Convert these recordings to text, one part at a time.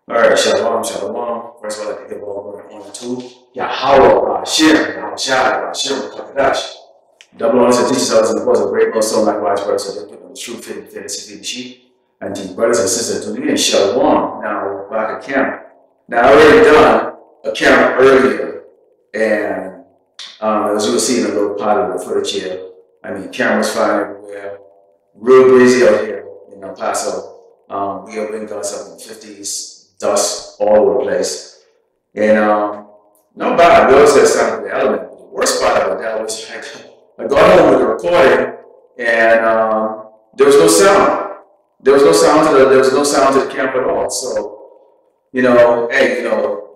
All right, shalom, shalom. First of all, I'd like to give all glory and honor to Yahweh, Hashem, Yahushai, Hashem, Kakadash. Double honors and teachers others in the cause of great most so likewise, brothers, so they put on the true faith and fantasy feed the sheep. And to brothers and sisters, to me and shalom. Now, we're back at camp. Now, I already done a camp earlier, and as you will see in a little part of the footage here, I mean, cameras flying everywhere, real breezy out here in Paso. We have wind gusts up in the 50s. Dust all over the place. And not bad. We also had sound of the element. But the worst part of it that was I got home with the recording and there was no sound. There was no sound to the camp at all. So, hey,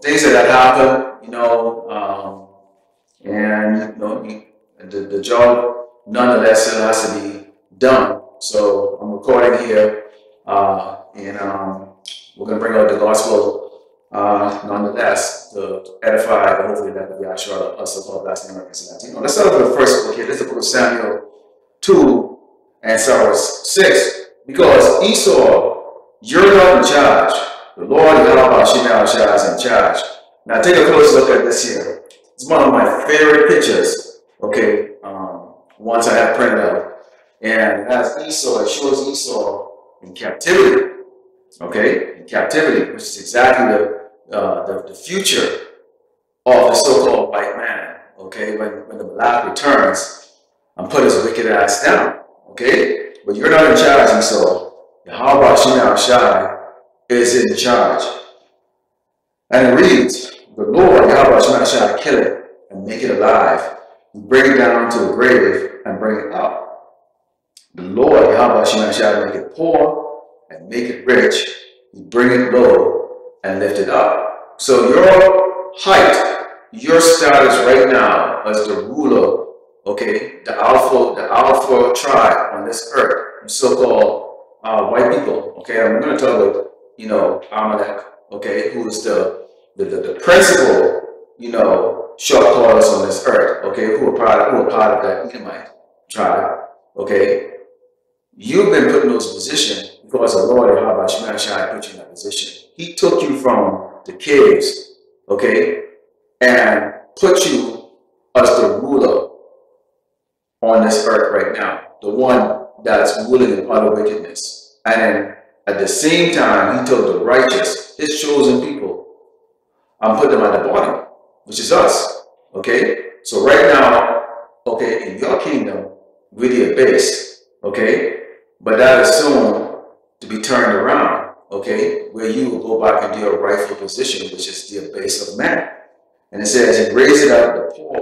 things that happen, and the job nonetheless still has to be done. So I'm recording here and we're going to bring out the gospel nonetheless to edify, but hopefully that will be actual us so-called Black Americans and Latino. Let's start with the first book here. This is the book of Samuel 2 and Psalms 6. Because Esau, you're not in charge. The Lord Yahweh Shemel is in charge. Now take a close look at this here. It's one of my favorite pictures, okay, once I have printed out. And as Esau, it shows Esau in captivity. Okay, in captivity, which is exactly the future of the so-called white man. Okay, when the black returns and put his wicked ass down. Okay, but you're not in charge, Esau. Yahweh Shai is in charge. And it reads, the Lord Yahweh Shai kill it and make it alive, and bring it down to the grave and bring it up. The Lord Yahweh Shai make it poor and make it rich, you bring it low and lift it up. So your height, your status right now as the ruler, okay, the alpha tribe on this earth, so-called white people, okay, I'm going to talk about, Amalek, okay, who is the principal, short callers on this earth, okay, who are part of that Edomite tribe, okay. You've been put in those positions because the Lord Yahweh Shai put you in that position. He took you from the caves, okay, and put you as the ruler on this earth right now, the one that's ruling in utter wickedness. And then at the same time, he told the righteous, his chosen people, and put them at the bottom, which is us, okay? So right now, okay, in your kingdom, we're the base, okay? But that is soon to be turned around, okay? Where you will go back into your rightful position, which is the base of man. And it says, he raised it up the poor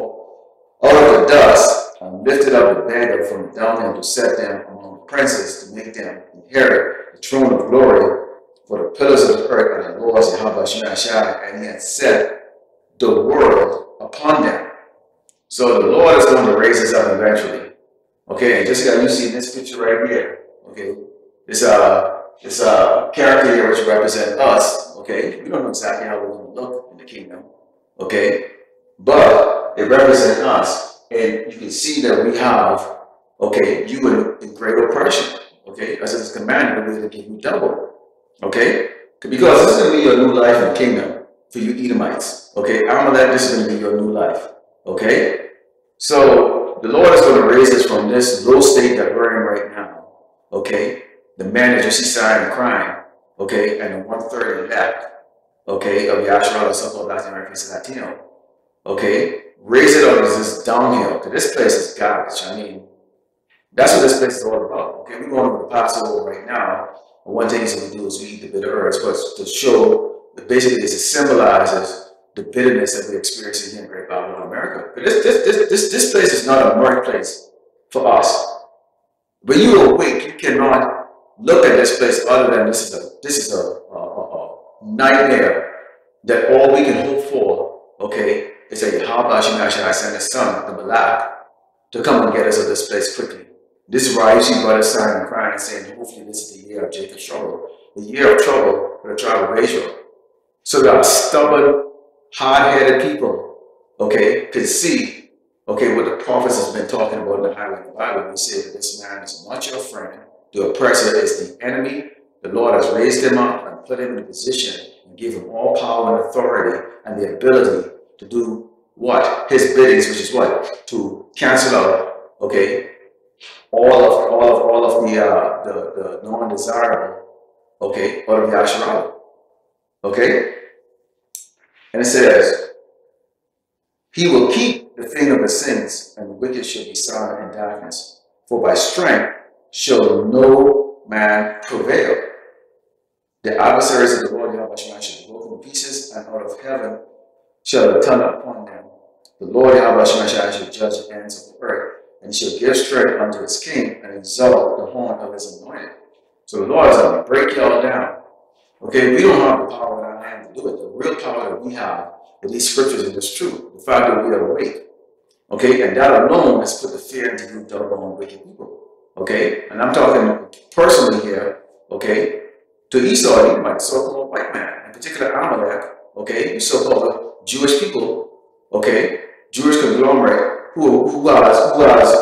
out of the dust, and lifted up the beggar from the dunghill to set them among the princes, to make them inherit the throne of glory for the pillars of the earth and the laws of Yahweh Shai, and he had set the world upon them. So the Lord is going to raise us up eventually. Okay, and just like you see in this picture right here, okay, this character here which represents us, okay, we don't know exactly how we're going to look in the kingdom, okay, but it represents us, and you can see that we have, okay, you in great oppression, okay, as it's commanded, we're going to give you double, okay, because this is going to be your new life in the kingdom for you Edomites, okay, Amalek, this is going to be your new life, okay, so the Lord is going to raise us from this low state that we're in right now, okay, the man that you see sighing and crying, okay, and the 1/3 elect, okay, of the actual so-called Latin Americans and Latino, okay, raise it up as this downhill, because this place is garbage. I mean, that's what this place is all about, okay, we're going over the Paso right now, and one thing that we do is we eat the bitter herbs, but to show that basically it symbolizes the bitterness that we experience here in Great Babylon, America. But this place is not a murk place for us. When you awake, you cannot look at this place other than this is a nightmare that all we can hope for, okay, is that Yahweh Shai send his son, the Malak, to come and get us out of this place quickly. This is why you see brothers sighing and crying and saying, hopefully this is the year of Jacob's trouble, the year of trouble for the tribe of Israel. So that stubborn, hard-headed people, okay, could see, okay, what the prophets has been talking about in the highlight of the Bible. We say that this man is not your friend, the oppressor is the enemy. The Lord has raised him up and put him in a position. and gave him all power and authority and the ability to do what? His biddings, which is what? To cancel out, okay, all of the non-desirable, okay, out of the Asherah. Okay? And it says, he will keep the thing of the sins, and the wicked shall be silent in darkness. For by strength shall no man prevail. The adversaries of the Lord Yahweh shall be broken to pieces, and out of heaven shall return upon them. The Lord Yahweh shall judge the ends of the earth, and he shall give strength unto his king, and exalt the horn of his anointed. So the Lord is going to break y'all down. Okay, we don't have the power in our hand to do it. The real power that we have with these scriptures is this truth. The fact that we are awake. Okay, and that alone has put the fear into you doggone wicked people. Okay, and I'm talking personally here, okay, to Esau, you might so-called white man, in particular Amalek, okay, you so-called Jewish people, okay, Jewish conglomerate who has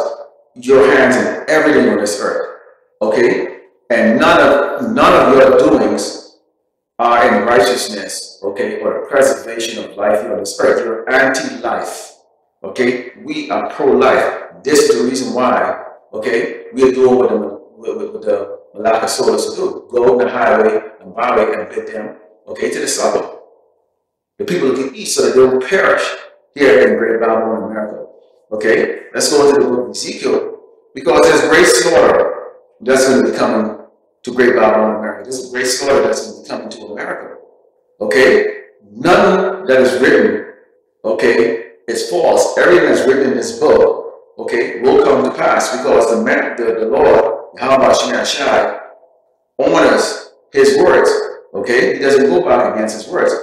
your hands in everything on this earth, okay, and none of your doings are in righteousness, okay, or the preservation of life here on this earth. You're anti-life, okay? We are pro-life. This is the reason why, okay, we are doing what the Malacca told us to do. Go on the highway and byway and bid them, okay, to the suburb. The people of the east, so that they will perish here in Great Babylon, America. Okay, let's go into the book of Ezekiel, because there's great slaughter that's going to be coming to Great Babylon, America. This is a great slaughter that's going to be coming to America. Okay? None that is written, okay, is false. Everything that's written in this book, okay, will come to pass, because the Lord, Yahweh Shai, honors his words. Okay? He doesn't go back against his words.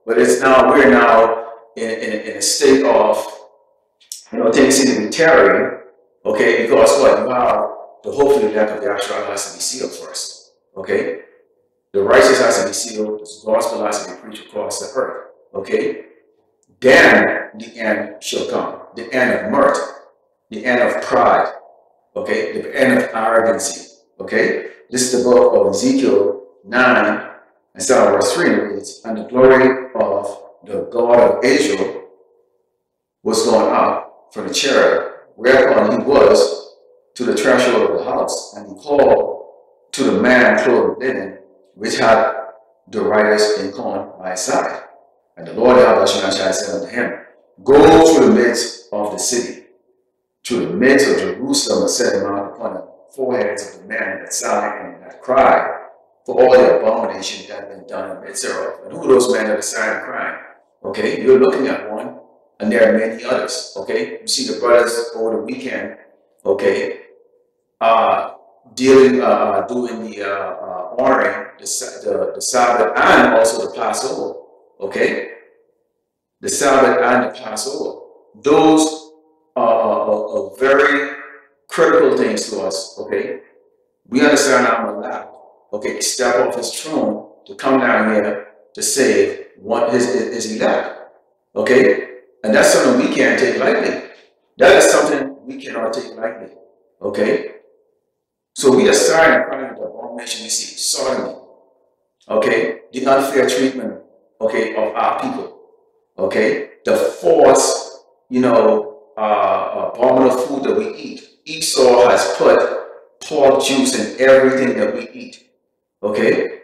But we're now in a state of, things seem to be tarrying, okay, because what? Wow, the hopefully lack of the actual has to be sealed first. Okay? The righteous has to be sealed, the gospel has to be preached across the earth. Okay? Then the end shall come. The end of mirth, the end of pride, okay, the end of arrogancy. Okay? This is the book of Ezekiel 9, and start verse 3, it reads, and the glory of the God of Israel was going up from the chariot, whereupon he was to the threshold of the house, and he called to the man clothed with linen, which had the writers in corn by his side. And the Lord Yahweh said unto him, go through the midst of the city, through the midst of Jerusalem, and set him out upon the foreheads of the men that sigh and that cry, for all the abomination that had been done in the midst thereof. And who are those men that are sighing and crying? Okay, you're looking at one, and there are many others. Okay, you see the brothers over the weekend, okay, doing the honoring the Sabbath and also the Passover. Okay, the Sabbath and the Passover. Those are very critical things to us. Okay, we understand our Malak. Okay, step off his throne to come down here to save his elect. Okay, and that's something we can't take lightly. That is something we cannot take lightly. Okay, so we are sorry and crying the abomination we see, sodomy. Okay, the unfair treatment, okay, of our people. Okay, the forced, abominable food that we eat. Esau has put pork juice in everything that we eat. Okay,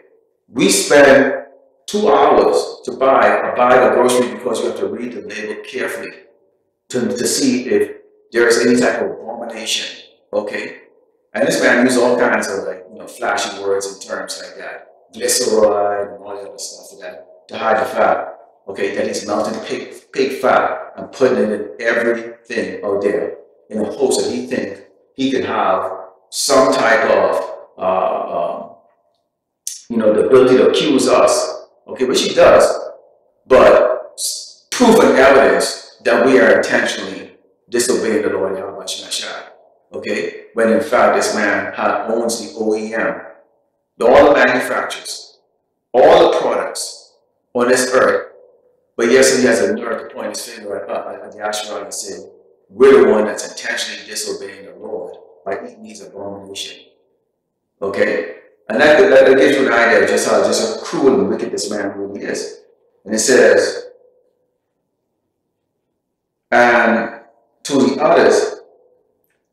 we spend 2 hours to buy a bag of groceries because you have to read the label carefully to see if there is any type of abomination. Okay, and this man used all kinds of flashy words and terms like that, glyceride and all the other stuff for that to hide the fact. Okay, that he's melting pig fat and putting it in everything out there in the hopes that he thinks he can have some type of the ability to accuse us, okay, which he does, but proven evidence that we are intentionally disobeying the Lord Yahweh Shai, okay, when in fact this man owns the OEM, all the manufacturers, all the products on this earth, but yes, he has a nerve to point his finger at the Asherah and say, we're the one that's intentionally disobeying the Lord by eating these abominations. Okay? And that gives you an idea of just how cruel and wicked this man really is. And it says, and to the others,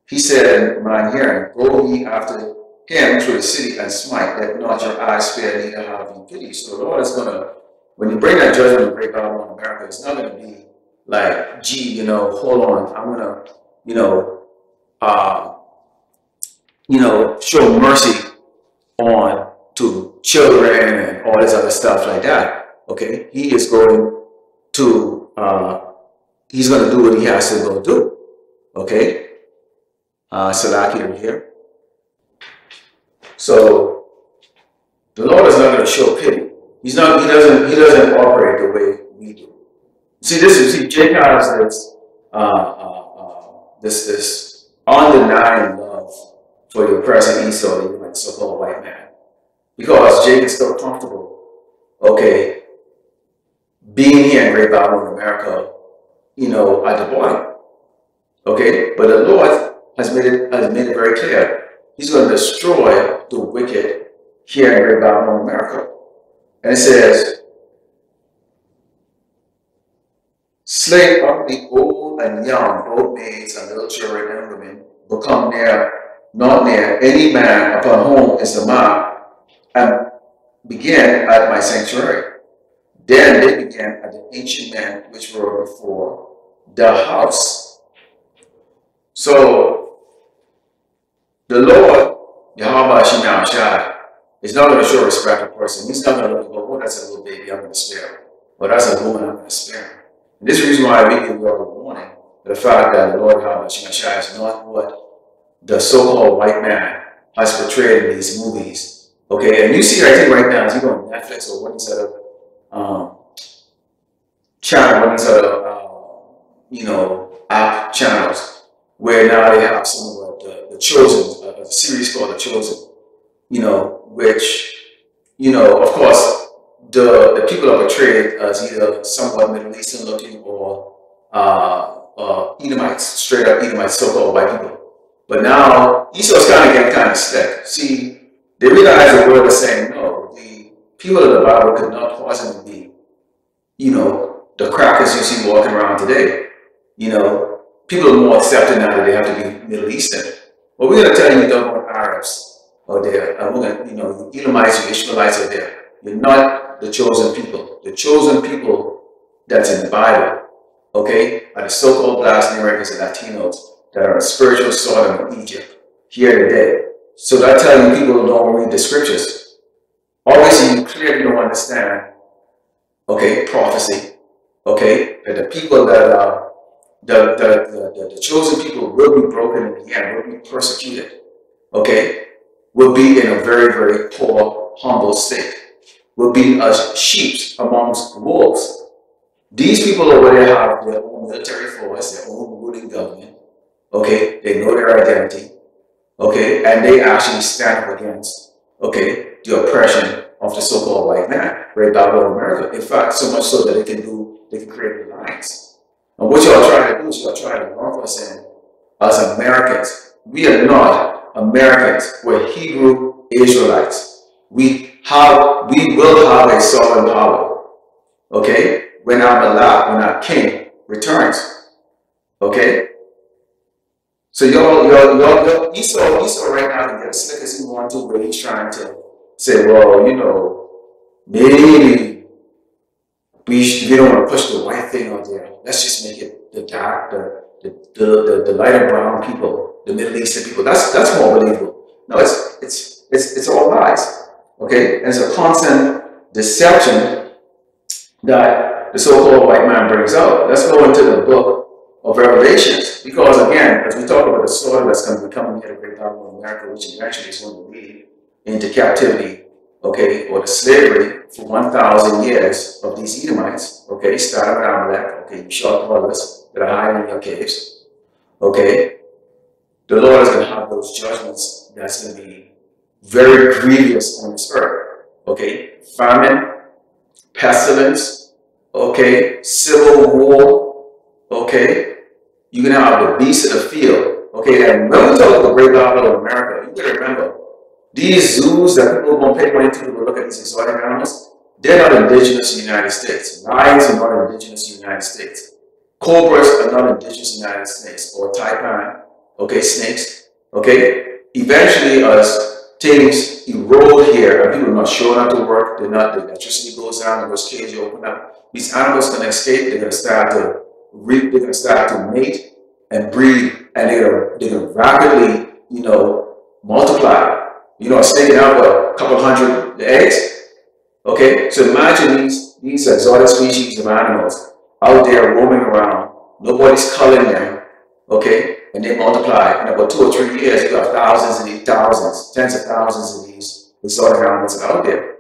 he said in mine hearing, go ye after him through the city and smite, that not your eyes spare, neither have you pity. So the Lord is going to, when you bring that judgment to break down on America, it's not going to be like, gee, hold on, I'm going to, show mercy on to children and all this other stuff like that. Okay, he is going to he's going to do what he has to go do. Okay, Salaki here. So the Lord is not going to show pity. He's not. He doesn't operate the way we do. See, Jacob has this undenying love for the oppressing Esau, the so-called white man, because Jake is still comfortable, okay, being here in Great Babylon, America, at the bottom, okay. But the Lord has made it very clear He's going to destroy the wicked here in Great Babylon, America, and it says, slay up the old and young, both maids and little children and women, become not near any man upon whom is the mark, and begin at my sanctuary. Then they began at the ancient men which were before the house. So the Lord, Yahweh Shemel Shai, is not going to show respect to a person. He's not going to go, oh, that's a little baby, I'm going to spare him. Or that's a woman, I'm going to spare him. And this is the reason why we give you all the warning, the fact that the Lord Yahweh Shemel Shai is not what the so-called white man has portrayed in these movies. Okay, and you see, I think right now, as you go on Netflix or one of these other app channels, where now they have some of the Chosen, a series called The Chosen, which, of course, the people are portrayed as either somewhat Middle Eastern looking or Edomites, straight up Edomites, so-called white people. But now Esau's getting kind of slick. See, they realize the world is saying, no, the people of the Bible could not possibly be, the crackers you see walking around today. People are more accepting now that they have to be Middle Eastern. But we're going to tell you don't want Arabs are there. And we're going to, you Edomites, you Ishmaelites are there. You're not the chosen people. The chosen people that's in the Bible, okay, are the so-called Black Americans and Latinos that are in spiritual Sodom in Egypt here today. So that telling you people don't read the scriptures. Obviously, you clearly don't understand, okay, prophecy, okay, that the people that are the chosen people will be broken in the end, will be persecuted, okay, will be in a very, very poor, humble state, will be as sheep amongst wolves. These people over there have their own military force, their own ruling government, okay, they know their identity, okay, and they actually stand up against, okay, the oppression of the so-called white man, Great Babylon, America. In fact, so much so that they can create alliance. And what y'all trying to do is y'all trying to lump us in as Americans. We are not Americans. We're Hebrew Israelites. We will have a sovereign power. Okay? When our Malak, when our king returns. Okay? So y'all Esau right now can get as slick as he wants to, where he's trying to say, well, maybe we don't want to push the white thing out there. Let's just make it the dark, the lighter brown people, the Middle Eastern people. That's more believable. No, it's all lies. Okay? And it's a constant deception that the so-called white man brings out. Let's go into the book of Revelations, because again, as we talk about the sword that's going to be coming here to Great Babylon, America, which eventually is going to lead into captivity, okay, or the slavery for 1,000 years of these Edomites, okay, starting with Amalek, okay, you shall call us that are hiding in your caves, okay. The Lord is going to have those judgments that's going to be very grievous on this earth, okay. Famine, pestilence, okay, civil war, okay. You can have the beasts of the field, okay. And when we talk about the Great Babylon of America, you got to remember, These zoos that people won't pay money to look at these exotic animals, they're not indigenous to the United States. Lions are not indigenous to the United States. Cobras are not indigenous to the United States, or taipan, okay, snakes, okay? Eventually, as things erode here and people are not showing up to work, the electricity goes down, and those cages open up, these animals are going to escape, they're going to start to reap, they're going to start to mate and breed, and they're going to rapidly, you know, multiply. You know, a snake can have a couple hundred eggs. Okay, so imagine these exotic species of animals out there roaming around. Nobody's culling them. Okay, and they multiply. In about 2 or 3 years, you have thousands, tens of thousands of these exotic animals out there.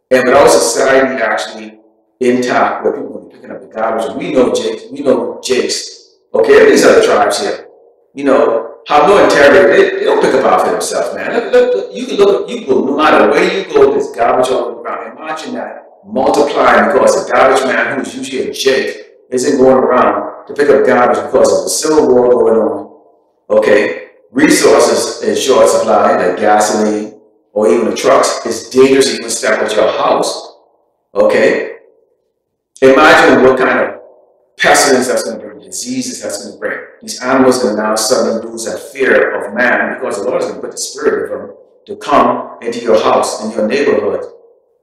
And without society actually intact, where people are picking up the garbage, we know Jakes. Okay, these are the tribes here. You know, have no integrity. They don't pick up after themselves, man. You can no matter where you go, there's garbage all over the ground. Imagine that multiplying because the garbage man, who's usually a Jake, isn't going around to pick up garbage because of the civil war going on. Okay, resources in short supply, like gasoline or even the trucks, it's dangerous to even step at your house. Okay, imagine what kind of pestilence that's going to bring, diseases that's going to bring. These animals are going to now suddenly lose that fear of man because the Lord is going to put the spirit of them to come into your house, in your neighborhood.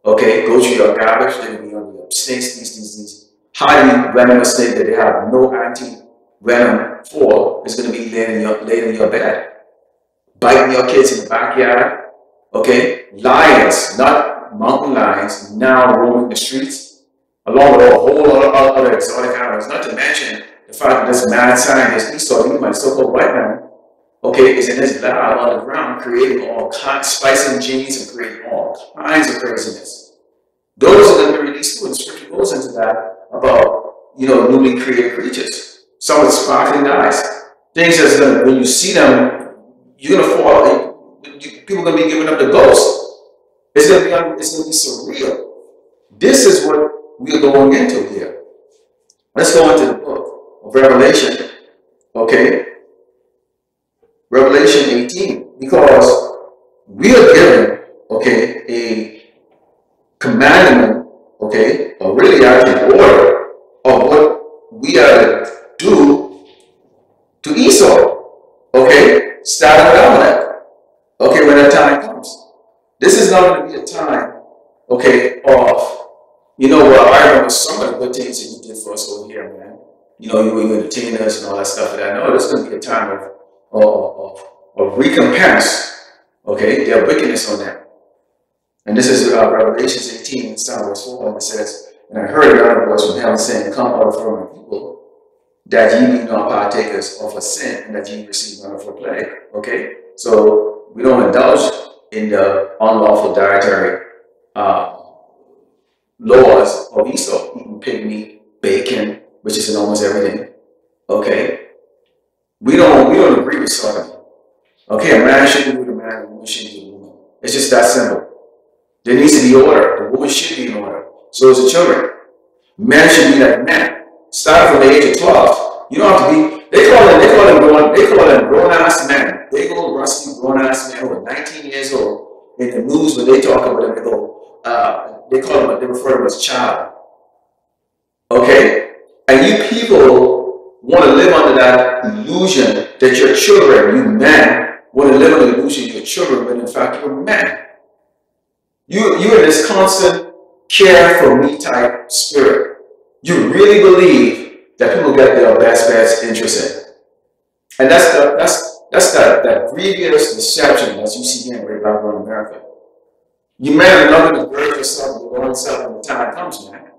Okay, go through your garbage, they're going to be on your snakes, these highly venomous snakes that they have no anti-venom for, is going to be laid in your bed. Biting your kids in the backyard. Okay, lions, not mountain lions, now roaming the streets, along with a whole lot of other exotic animals, not to mention the fact that this mad scientist, Esau, my so-called white man, okay, is in his lab on the ground creating all kinds, spicing genes and creating all kinds of craziness. Those are going to be released too, and scripture goes into that about, you know, newly created creatures. Some with sparkling eyes. Things that's going to, when you see them, you're going to fall. People are going to be giving up the ghost. It's going to be surreal. This is what we're going into here. Let's go into the book of Revelation, okay? Revelation 18, because we are given, okay, a commandment, okay, or really actually order of what we are to do to Esau, okay? Starting with Amalek, okay, when that time comes. This is not going to be a time, okay, of, you know, well, I remember some of the good things that you did for us over here, man. You know, you entertain us and all that stuff. And I know this is going to be a time of recompense, okay, their wickedness on them. And this is Revelation 18, verse 4, and it says, and I heard another voice from heaven saying, come out from my people, that ye be not partakers of a sin, and that ye receive none of a plague. Okay? So we don't indulge in the unlawful dietary laws of Esau, eating pig meat, bacon, which is in almost everything. Okay? We don't agree with sodomy. Okay, a man shouldn't be with a man, a woman shouldn't be with a woman. It's just that simple. There needs to be order. The woman should be in order. So is the children. Men should be like men. Starting from the age of 12. You don't have to be, they call them grown-ass men. They go rusty grown-ass men who are 19 years old. In the news, when they talk about them, they go, they refer to them as child. Okay? And you people want to live under that illusion that your children, you men, want to live under the illusion your children, when in fact you're men. You're in this constant care for me type spirit. You really believe that people get their best interest in. And that's that grievous deception that you see here right back in America. You men are not going to gird yourself and your own self when the time comes, man.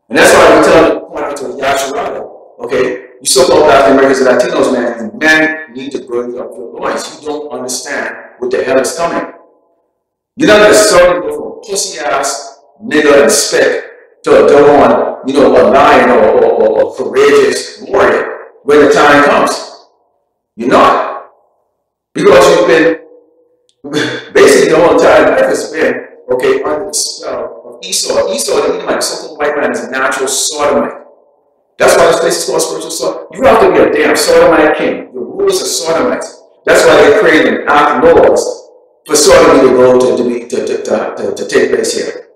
And that's why we tell them, point out to Yasharada, okay, you so-called African Americans and Latinos, man, you men need to gird up your loins. You don't understand what the hell is coming. You're not going to suddenly go from pussy-ass nigger and spit to a doggone, you know, a lion or courageous warrior when the time comes. You're not. Because you've been, basically the whole entire life has been, okay, under the spell of Esau. Esau, the Edomite, so-called white man, is a natural sodomite. That's why this place is called spiritual sodomite. You have to be a damn sodomite king. The rulers are sodomites. That's why they created and act laws, for sodomy to go to take place here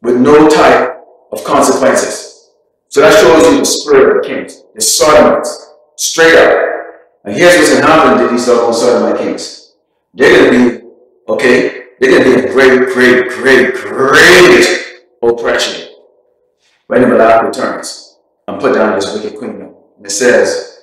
with no type of consequences. So that shows you the spirit of the kings, the sodomites, straight up. And here's what's going to happen to these sodomite kings. They're going to be, okay, they're going to be a great oppression when the Malak returns and put down this wicked kingdom. And it says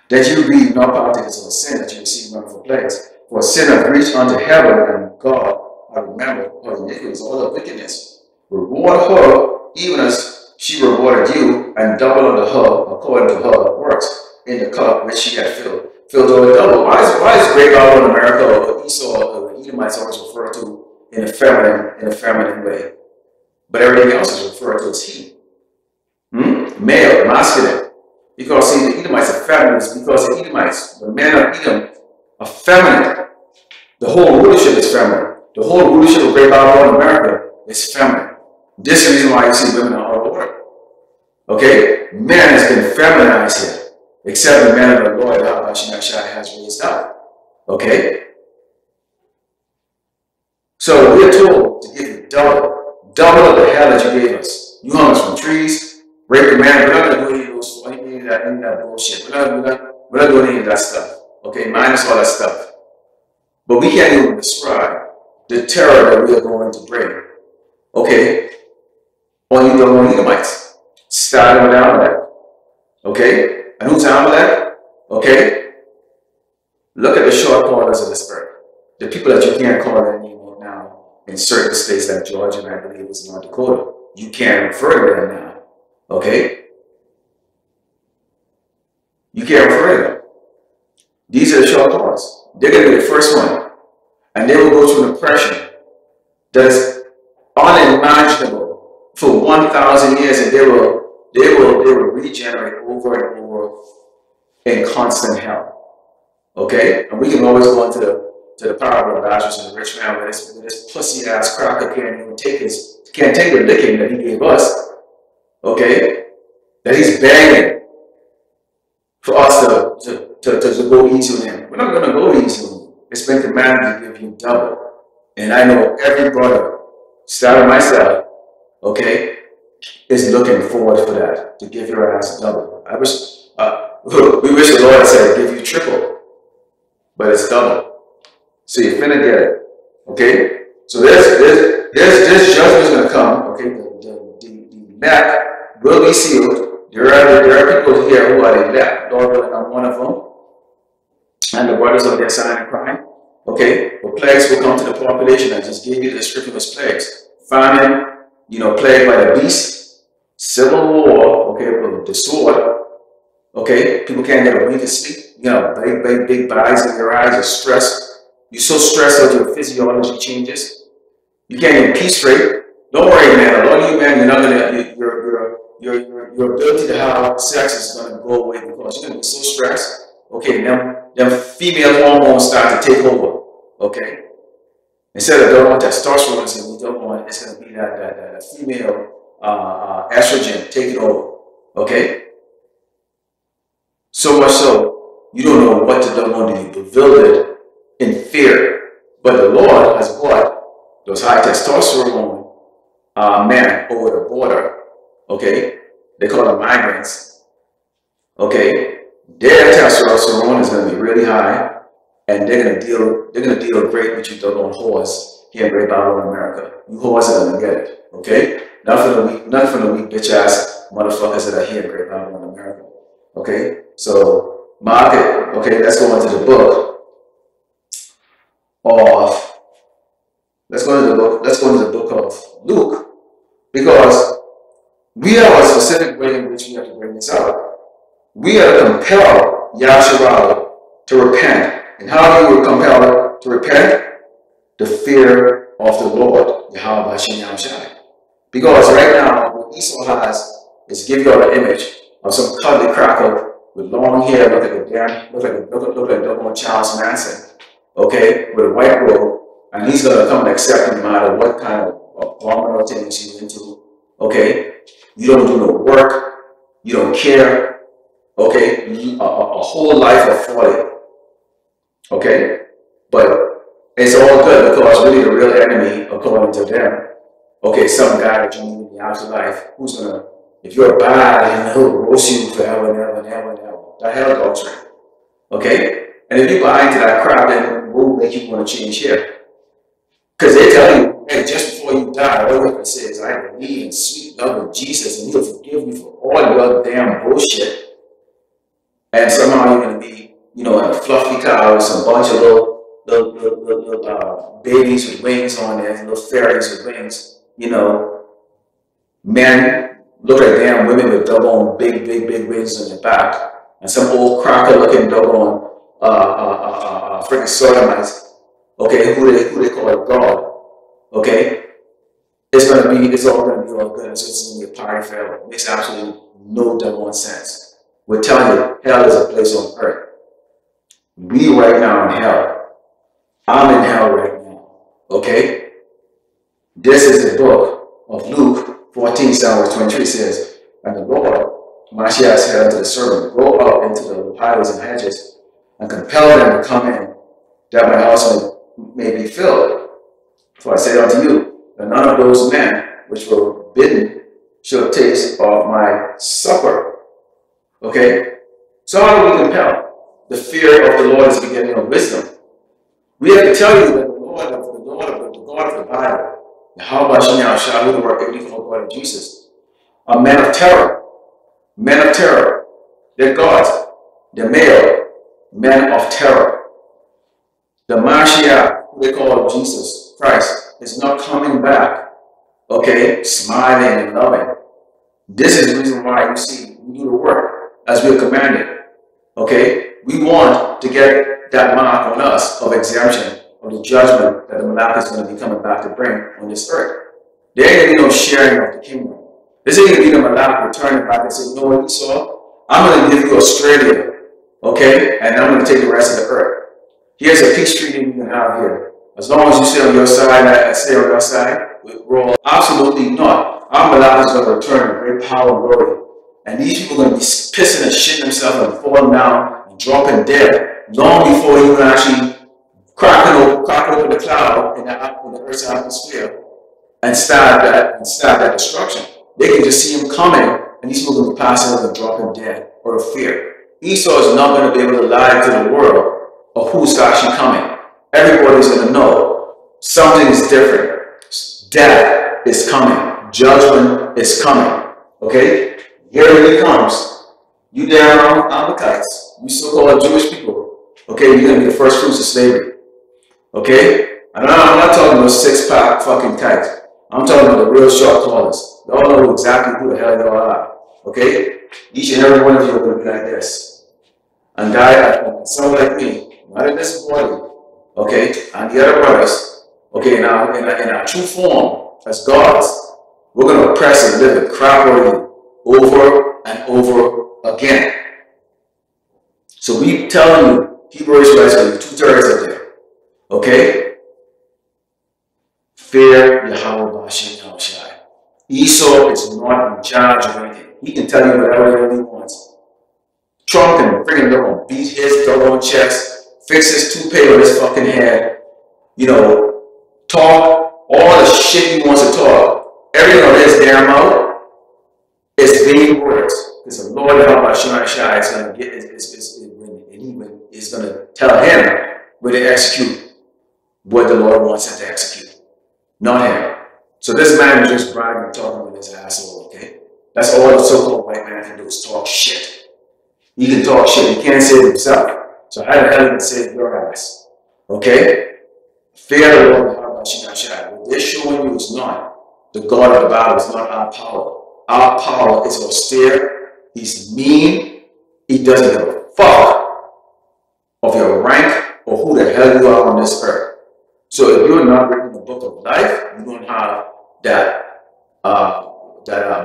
that you be not partakers of a sin that you receive wonderful plagues. For sin hath reached unto heaven, and God I remember her iniquities, all her wickedness. Reward her even as she rewarded you, and double unto her according to her works in the cup which she had filled over double. Why is Great Babylon America or Esau or Edomites always referred to in a feminine way? But everything else is referred to as he. Male, masculine. Because see, the Edomites are feminine, because the Edomites, the men of Edom, are feminine. The whole rulership is feminine. The whole rulership of Great Babylon America is feminine. This is the reason why you see women are out of order. Okay? Men has been feminized here, except the men of the Lord, how Shemashai has raised up. Okay? So we're told to give you double of the hell that you gave us. You hung us from trees, break the man. We're not going to do any of that bullshit. We're not doing any of that stuff. Okay? Minus all that stuff. But we can't even describe the terror that we are going to bring. Okay? On you don't Edomites. Starting with Amalek. Okay? And who's Amalek? Okay? Look at the short corners of the spirit. The people that you can't call anymore now in certain states like Georgia and I believe it's North Dakota. You can't refer to them now. Okay? You can't refer to them. These are the short corners. They're going to be the first one. And they will go through an oppression that is unimaginable for 1,000 years, and they will regenerate over and over in constant hell. Okay? And we can always go into the parable of Lazarus and the rich man where this pussy ass cracker can't take the licking that he gave us. Okay? That he's begging for us to go easy on him. We're not going to go easy on him. It's been commanded to give you double. And I know every brother, starting myself, okay, is looking forward for that, to give your ass double. I wish, we wish the Lord said give you triple, but it's double. So you're finna get it, okay? So this judgment's gonna come, okay? The elect will be sealed. There are people here who are the elect. Lord willing, I'm one of them. And the brothers of their sign and crime. Okay, the plagues will come to the population. I just gave you the description of those plagues. Famine, plagued by the beast, civil war, okay, with the sword. Okay, people can't get a wink of sleep. Big bags in your eyes, you're stressed. You're so stressed that your physiology changes. You can't get peace straight. Don't worry, man. A lot of you, man, you're not gonna your ability to have sex is gonna go away because you're gonna be so stressed. Okay, them female hormones start to take over. Okay, instead of double testosterone, it's going to be double. It's going to be that female estrogen taking over. Okay, so much so you don't know what to do on. You bewildered in fear. But the Lord has brought those high testosterone men over the border. Okay, they call them migrants. Okay. Their testosterone is going to be really high, and they're going to deal great with you doggone whores here in Great Babylon America. You whores are going to get it, okay? Not for the weak bitch ass motherfuckers that are here in Great Babylon America, okay? So mark it, okay? Let's go into the book of. Let's go into the book of Luke, because we have a specific way in which we have to bring this out. We are to compel Yahshua to repent. And how do you compel to repent? The fear of the Lord, Yahweh Shemashai. Because right now, what Esau has is give you all the image of some cuddly cracker with long hair, look like double Charles Manson, okay, with a white robe, and he's gonna come and accept you no matter what kind of abominable things you're into. Okay, you don't do no work, you don't care. Okay, a whole life of folly. Okay, but It's all good because really the real enemy, according to them, okay, some guy that you meet in the afterlife who's gonna, if you're bad, he'll roast you forever and ever and ever and ever. The hell doctrine. Okay? And if you buy into that crap, then what will make you want to change here? Because they tell you, hey, just before you die, all you have to say is, I believe in sweet love of Jesus and he'll forgive you for all your damn bullshit. And somehow you're going to be, you know, in a fluffy car with some bunch of little babies with wings on there, little fairies with wings, you know. Men look like damn women with doggone big wings on their back. And some old cracker looking doggone freaking sodomites, okay, who they call God, okay? It's all gonna be all good. It's just gonna be a party forever. It makes absolutely no doggone sense. We're telling you, hell is a place on earth. We right now in hell. I'm in hell right now. Okay? This is the book of Luke 14, verse 23 says, and the Lord, Mashiach said unto the servant, go up into the highways and hedges and compel them to come in, that my house may be filled. For I say unto you, that none of those men which were bidden shall taste of my supper. Okay? So how do we compel? The fear of the Lord is the beginning of wisdom. We have to tell you that the God of the Bible, how about you now shall the work everything for God of Jesus, are men of terror. Men of terror. They're gods. They're male. Men of terror. The Mashiach, who they call Jesus Christ, is not coming back, okay, smiling and loving. This is the reason why you see we do the work as we are commanded. Okay? We want to get that mark on us of exemption, of the judgment that the Malach is going to be coming back to bring on this earth. There ain't going to be no sharing of the kingdom. This ain't going to be the Malach returning back and say, you know what, Esau? I'm going to give you Australia, okay? And I'm going to take the rest of the earth. Here's a peace treaty you can have here. As long as you stay on your side, I stay on your side, we're all absolutely not. Our Malach is going to return in great power and glory. And these people are going to be pissing and shitting themselves and falling down and dropping dead long before you can actually crack open the cloud in the Earth's atmosphere and stab that destruction. They can just see him coming, and these people are going to be passing over and dropping dead out of fear. Esau is not going to be able to lie to the world of who's actually coming. Everybody's going to know something is different. Death is coming. Judgment is coming. Okay? Here he comes. You damn Amalekites, you so-called Jewish people. Okay, you're going to be the first fruits of slavery. Okay? And I'm not talking about six-pack fucking kites. I'm talking about the real short callers. Y'all know exactly who the hell y'all are. Okay? Each and every one of you are going to be like this. And someone like me, not in this body, okay, and the other brothers, okay, now in our true form as gods, we're going to oppress and live the crap out of you over and over again. So we telling you, Hebrew Israelites are 2/3 of them. Okay? Fear Yahweh B'Ashem Yahushai. Esau is not in charge of anything. He can tell you whatever he wants. Trump can bring him up, beat his doggone chest, fix his toupee on his fucking head, you know, talk all the shit he wants to talk. Everything on his damn mouth is vain words. Because the Lord Yahweh Shai is going to get is going to tell him when to execute what the Lord wants him to execute. Not him. So this man is just bragging and talking with his asshole, okay? That's all the so-called white man can do is talk shit. He can talk shit. He can't save himself. So how the hell can save your ass? Okay? Fear the Lord Yahweh Shai. What they're showing you is not the God of the Bible. It's not our power. Our power is austere. He's mean. He doesn't give a fuck of your rank or who the hell you are on this earth. So if you're not written in the book of life, you don't have that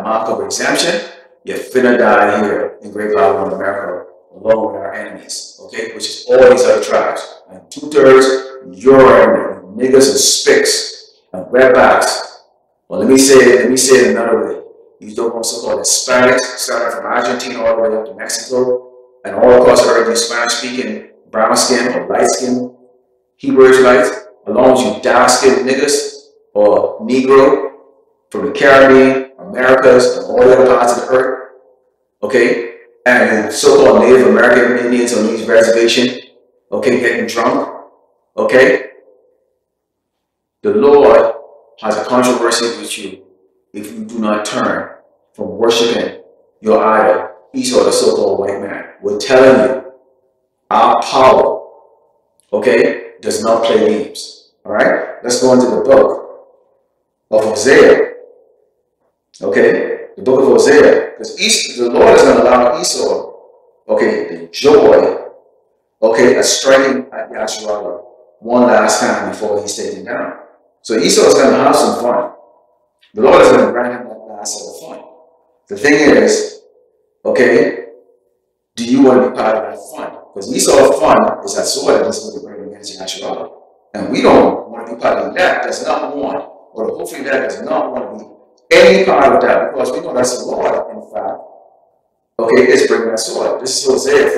mark of exemption, you're finna die here in Great Babylon, America, along with our enemies, okay? Which is all these other tribes. And 2/3, your enemy, niggas and spicks and redbacks. Well, let me say it another way. You don't want so-called Hispanics, starting from Argentina all the way up to Mexico, and all across the earth, you Spanish-speaking, brown skin or light skin Hebrew Israelites, as long as you dark-skinned niggas or Negro from the Caribbean, Americas, and all the other parts of the earth, okay, and so-called Native American Indians on these reservations, okay, getting drunk, okay, the Lord has a controversy with you if you do not turn from worshiping your idol, Esau, the so-called white man. We're telling you, our power, okay, does not play games. All right? Let's go into the book of Hosea. Okay? The book of Hosea. Because the Lord is going to allow Esau, okay, the joy, okay, of striking at Yasharallah one last time before he's taken down. So Esau is going to have some fun. The Lord is going to grant him that last set of fun. The thing is, okay, do you want to be part of that fun? Because Esau's fun is that sword that he's going to bring against Yasharallah. And we don't want to be part of that. Does not want, or hopefully that does not want to be any part of that, because we know that's the Lord, in fact, okay, is bringing that sword. This is Hosea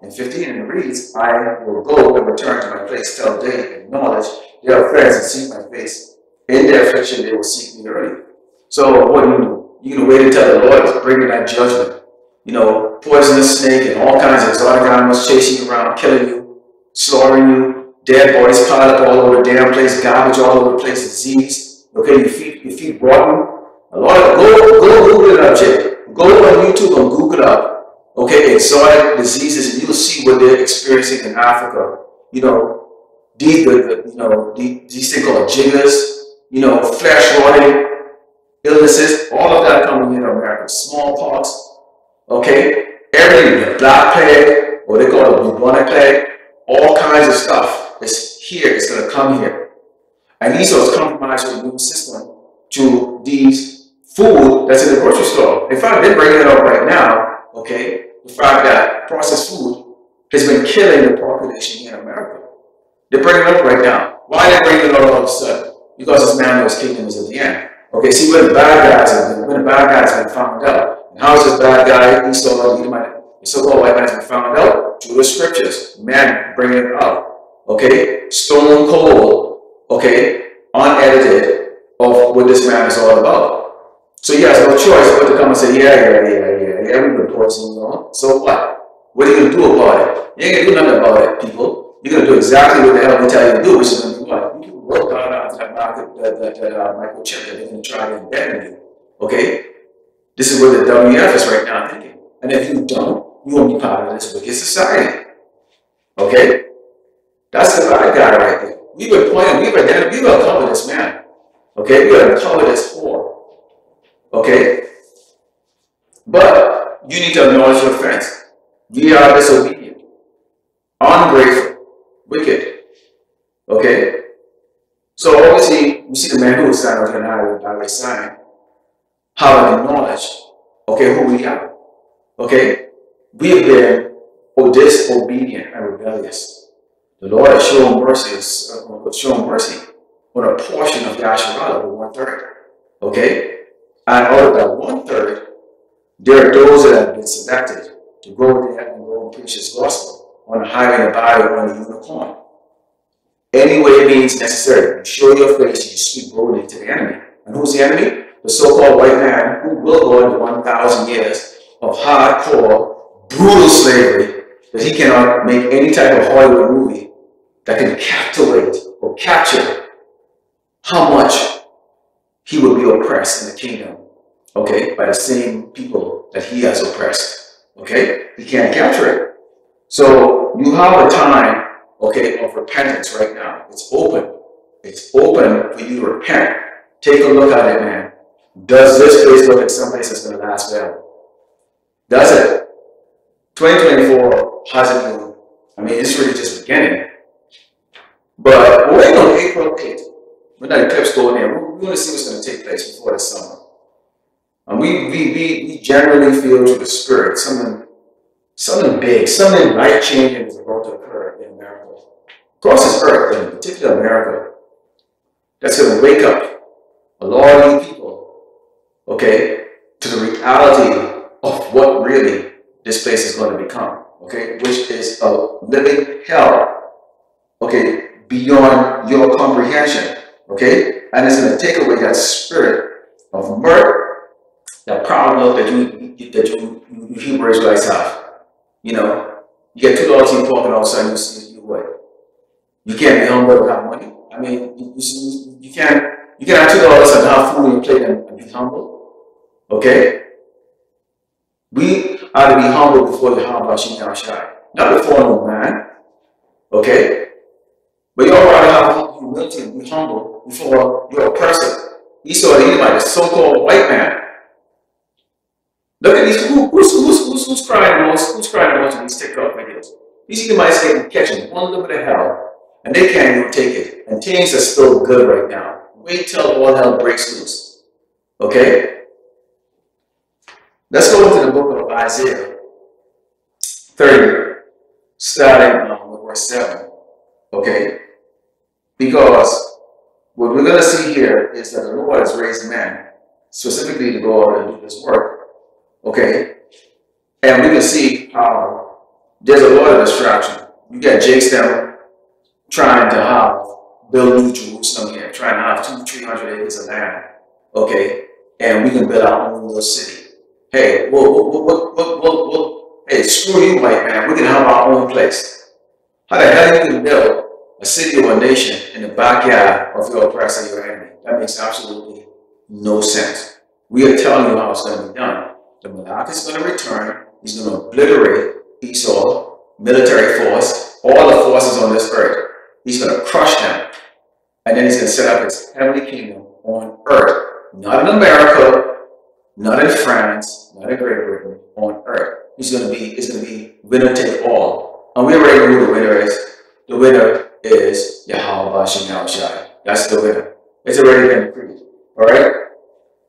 5:15, and it reads, I will go and return to my place, tell day and knowledge, their affairs, and seek my face. In their affliction, they will seek me early. So what do? You're going to wait until the Lord is bringing that judgment. You know, poisonous snake and all kinds of exotic animals chasing you around, killing you, slaughtering you, dead bodies piled up all over the damn place, garbage all over the place, disease. Okay, your feet rotten. A lot of go Google it up, Jay. Go on YouTube and Google up, okay, exotic diseases, and you'll see what they're experiencing in Africa. You know, these things called jiggers, you know, flesh rotting illnesses, all of that coming into America. Smallpox, okay, everything, the black plague, what they call the bubonic plague, all kinds of stuff is here. It's going to come here, and Esau is compromised with the immune system to these food that's in the grocery store. In fact, they're bringing it up right now, okay, the fact that processed food has been killing the population here in America. They're bringing it up right now. Why are they bringing it up all of a sudden? Because this man knows kingdom is at the end. Okay, see when the bad guys have been found out. And how is this bad guy, Esau, the so-called white man, has been found out? Through the scriptures. Man bringing it up. Okay, stone cold, okay, unedited of what this man is all about. So he has no choice but to come and say, yeah, we've been poisoning you all. So what? What are you going to do about it? You ain't going to do nothing about it, people. You're going to do exactly what the hell we tell you to do, which is going to be what? You can work on that market, that microchip that they're going to try to embed in you. Okay? This is where the WF is right now thinking. And if you don't, you won't be part of this wicked society. Okay? That's the bad guy right there. We've been pointing, we've uncovered this man. Okay? We've uncovered this whore. Okay? But you need to acknowledge your offense. We are disobedient, ungrateful, wicked. Okay? So obviously, you see the man who was standing on the highway by my side, have acknowledged, okay, who we are. Okay? We have been disobedient and rebellious. The Lord has shown mercy on a portion of Yasharallah, the 1/3. Okay? And out of that 1/3, there are those that have been selected to go there and go and preach His gospel on the highway, the byway, on the unicorn. Any way it means necessary. You show your face, you speak boldly to the enemy. And who's the enemy? The so-called white man who will go into 1,000 years of hardcore, brutal slavery that he cannot make any type of Hollywood movie that can captivate or capture how much he will be oppressed in the kingdom, okay, by the same people that he has oppressed, okay? He can't capture it. So you have a time, okay, of repentance right now. It's open. It's open for you to repent. Take a look at it, man. Does this place look like someplace that's going to last forever? Does it? 2024 hasn't been, I mean, it's really just beginning. But we're waiting on April 8th. When that eclipse going in, we want to see what's going to take place before the summer. And we generally feel through the Spirit something big, something life-changing is about to occur in America. Across this earth, but in particular America, that's going to wake up a lot of you people, okay, to the reality of what really this place is going to become, okay, which is a living hell, okay, beyond your comprehension. Okay? And it's going to take away that spirit of mirth, that proud look that you Hebrew Israelites have. You know, you get $2 in your pocket, all of a sudden you what? You can't be humble without money. I mean, you can't have $2 and have food in your plate and be humble. Okay? We are to be humble before the Habashim Yahshai. Not before no man. Okay? But you all rather have humility and be humble before your person. Esau the Edomite, the so-called white man. Look at these, who's crying the most? Who's crying the most in these TikTok videos? These Edomites catching one little bit of hell, and they can't even take it. And things are still good right now. Wait till all hell breaks loose. Okay? Let's go into the book of Isaiah 30, starting with verse 7. Okay? Because what we're going to see here is that the Lord has raised men, specifically to go out and do this work. Okay? And we can see how there's a lot of distraction. You got Jake's them trying to build New Jerusalem here, trying to have 200-300 acres of land. Okay? And we can build our own little city. Hey, hey, screw you, white man. We can have our own place. How the hell you can build a city or a nation in the backyard of your oppressor, your enemy? That makes absolutely no sense. We are telling you how it's going to be done. The Malach is going to return. He's going to obliterate Esau, military force, all the forces on this earth. He's going to crush them. And then he's going to set up his heavenly kingdom on earth. Not in America, not in France, not in Great Britain, on earth. It's going to be winner take all. And we already know who the winner is. The winner is Yahweh Bashim Yahushai. That's the winner. It's already been decreed. Alright?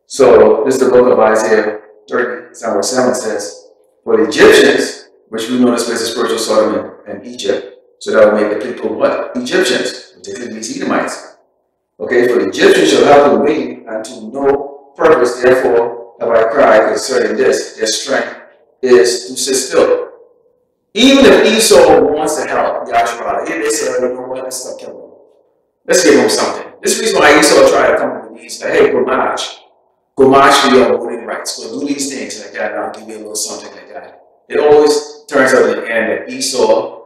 So this is the book of Isaiah 30, verse 7 says, for the Egyptians, which we know this place is spiritual Sodom and Egypt, so that will make the people what? Egyptians, particularly these Edomites. Okay, for the Egyptians shall have the wing and to no purpose, therefore have I cried concerning this, their strength is to sit still. Even if Esau wants to help Yahshua, they say, you know what, let's stop killing him. Let's give him something. This is the reason why Esau tried to come with these, like, hey, go march for your voting rights, go do these things like that, and I'll give you a little something like that. It always turns out in the end that Esau,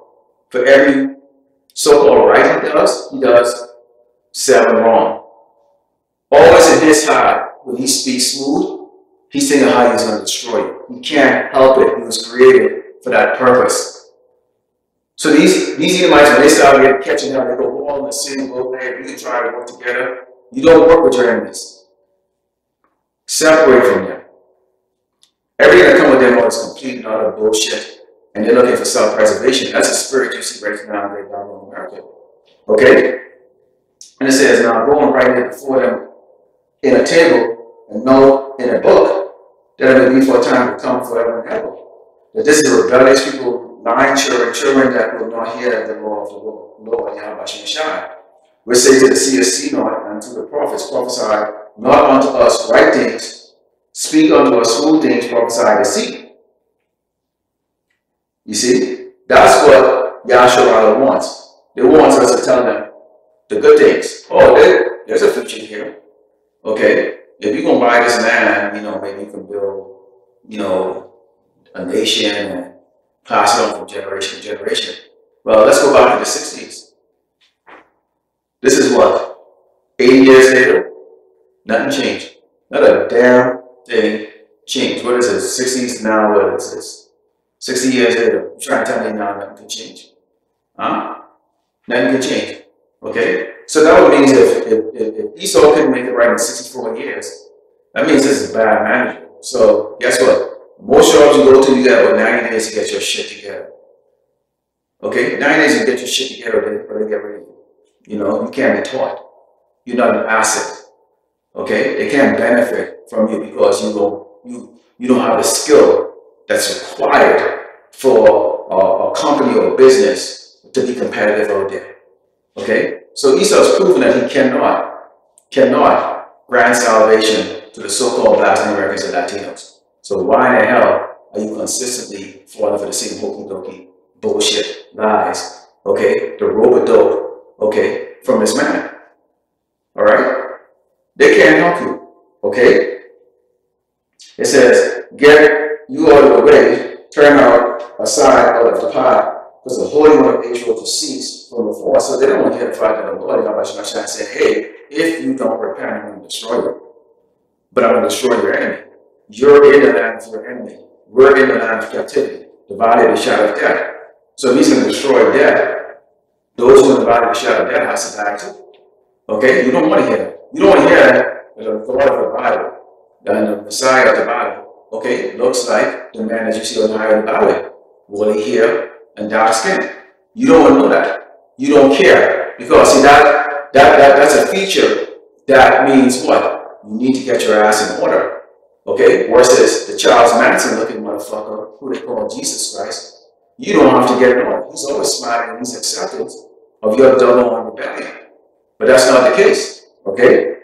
for every so-called right he does 7 wrong. Always in his heart, when he speaks smooth, he's thinking how he's going to destroy you. He can't help it. He was created for that purpose. So these Edomites, when they start catching up, they go all in the same boat. Hey, we can try to work together. You don't work with your enemies. Separate from them. Everything that comes with them is complete and utter bullshit. And they're looking for self-preservation. That's a spirit you see right now in America. Okay? And it says, now go and write it before them in a table and know in a book that it will be for a time to come forever and ever. That this is a rebellious people, lying children that will not hear the law of the Lord Yahweh Shai. We say to the seers, see not, and to the prophets, prophesy not unto us right things, speak unto us smooth things, prophesy to see. You see, that's what Yahshua wants. They want us to tell them the good things. Oh, there's a future here. Okay, if you're going to buy this land, you know, maybe you can build, you know, a nation and pass it on from generation to generation. Well, let's go back to the 60s. This is what? 80 years later? Nothing changed. Not a damn thing changed. What is it? 60s now? What is this? 60 years later. You're trying to tell me now nothing can change. Huh? Nothing can change. Okay? So that would mean if Esau couldn't make it right in 64 years, that means this is a bad manager. So guess what? Most jobs you go to, you got about 90 days to get your shit together. Okay? 90 days to get your shit together or they get rid of you. You know, you can't be taught. You're not an asset. Okay? They can't benefit from you because you don't have the skill that's required for a company or a business to be competitive out there. Okay? So Esau's proven that he cannot grant salvation to the so-called Black Americans and Latinos. So why in the hell are you consistently falling for the same hokey-dokey bullshit lies? Okay? The rope-a-dope okay, from this man. All right? They can't help you. Okay? It says, get you out of the way, turn out aside out of the path, because the Holy One of Israel to cease from before. So they don't want to hear the fact that the Lord Yahweh said, hey, if you don't repent, I'm going to destroy you. But I'm going to destroy your enemy. You're in the land of your enemy. We're in the land of captivity, the valley of the shadow of death. So if he's going to destroy death, those who are in the valley of the shadow of death has to die too. Okay? You don't want to hear that. You don't want to hear that the God of the Bible, the Messiah of the Bible, okay, looks like the man that you see on the highway of the Bible, woolly hair and dark skin. You don't want to know that. You don't care. Because see that's a feature that means what? You need to get your ass in order. Okay? Versus the Charles Manson looking motherfucker who they call Jesus Christ. You don't have to get in order. He's always smiling and he's accepting of your double rebellion. But that's not the case. Okay?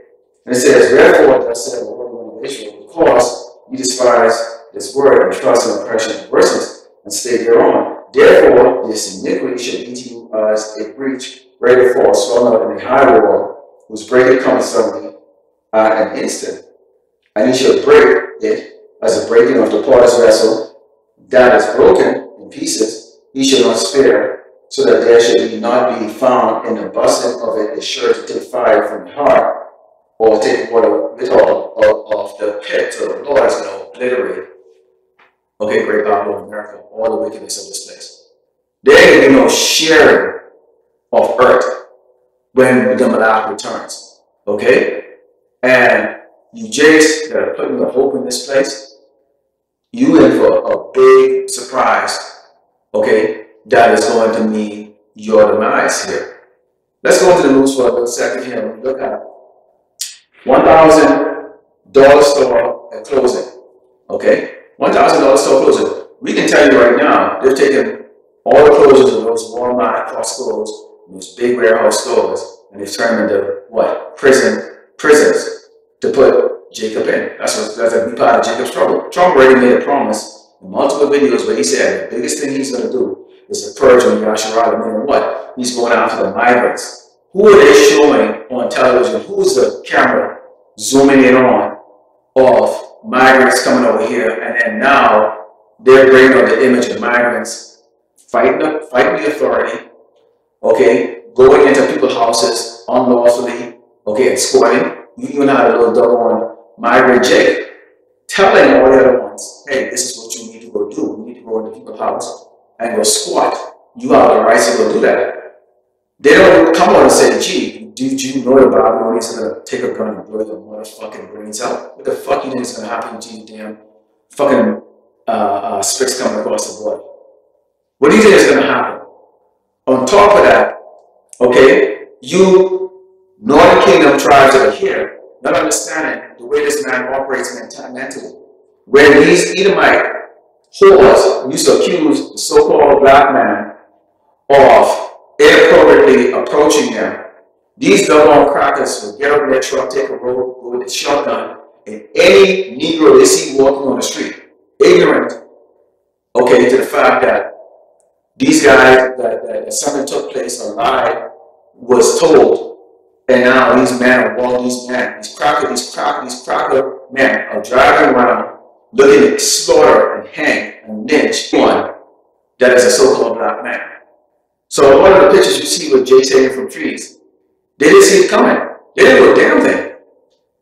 And it says, therefore, thus said the Holy One of Israel, because you despise this word and trust in oppression of persons, and stay thereon. Therefore, this iniquity shall be to you as a breach, ready for swallowed out in a high wall, whose breaking comes suddenly at an instant. And he shall break it as a breaking of the potter's vessel that is broken in pieces. He shall not spare, so that there shall not be found in the busting of it a sure to take fire from the heart, or take water with all of the pit. So the Lord is going to obliterate, okay, great Babylon, America, all the wickedness of this place. There ain't going to be no sharing of earth when the Malach returns, okay? And you Jays that are putting your hope in this place, you in for a big surprise, okay, that is going to mean your demise here. Let's go into the news for a little second here and look at $1,000 store at closing. Okay? $1,000 store closing. We can tell you right now, they've taken all the closures of those Walmart, Costco's, those big warehouse stores, and they've turned them into what? Prisons to put Jacob in. That's a big part of Jacob's trouble. Trump already made a promise in multiple videos where he said the biggest thing he's going to do is to purge on Yasharala, meaning what? He's going after the migrants. Who are they showing on television? Who's the camera zooming in on of migrants coming over here? And then now they're bringing on the image of migrants fighting the authority, okay, going into people's houses unlawfully, okay, and squatting. You even had a little double on migrant Jake telling all the other ones, hey, this is what you need to go do. You need to go into people's house and go squat. You have the right to go do that. They don't come on and say, gee, did you know the Bible is going to take a gun and blow your motherfucking brains out? What the fuck you think is going to happen to you damn fucking spits coming across the board? What do you think is going to happen? On top of that, okay, you Northern Kingdom tribes that are here, not understanding the way this man operates mentally. When these Edomite whores used to accuse the so-called black man of inappropriately approaching them, these double crackers will get up in their truck, take a road, go with a shotgun, and any Negro they see walking on the street, ignorant, okay, to the fact that these guys, that something took place, a lie was told, and now these men are walking, these cracker men are driving around looking to slaughter and hang and lynch one that is a so-called black man. So one of the pictures you see with Jay hanging from trees, they didn't see it coming. They didn't do a damn thing.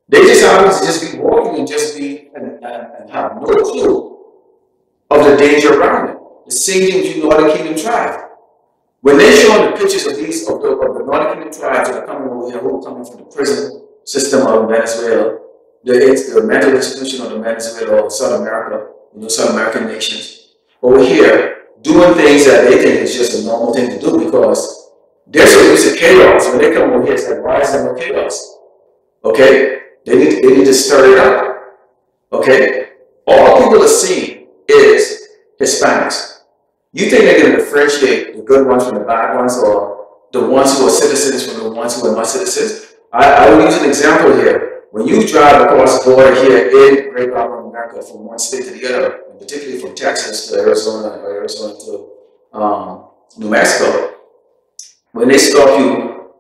They just happened to just be walking and just be and have no clue of the danger around them. The same thing with you Northern Kingdom tribe. When they show the pictures of these of the Northern Kingdom tribes that are coming over here, who are coming from the prison system of Venezuela, the mental institution of the Venezuela or South America, South American nations, over here doing things that they think is just a normal thing to do because they're so used to chaos. When they come over here, it's like, why is there no chaos? Okay? They need to stir it up. Okay? All people are seeing is Hispanics. You think they're going to differentiate the good ones from the bad ones, or the ones who are citizens from the ones who are not citizens? I will use an example here. When you drive across the border here in Great Babylon, America, from one state to the other, and particularly from Texas to Arizona, or Arizona to New Mexico, when they stop you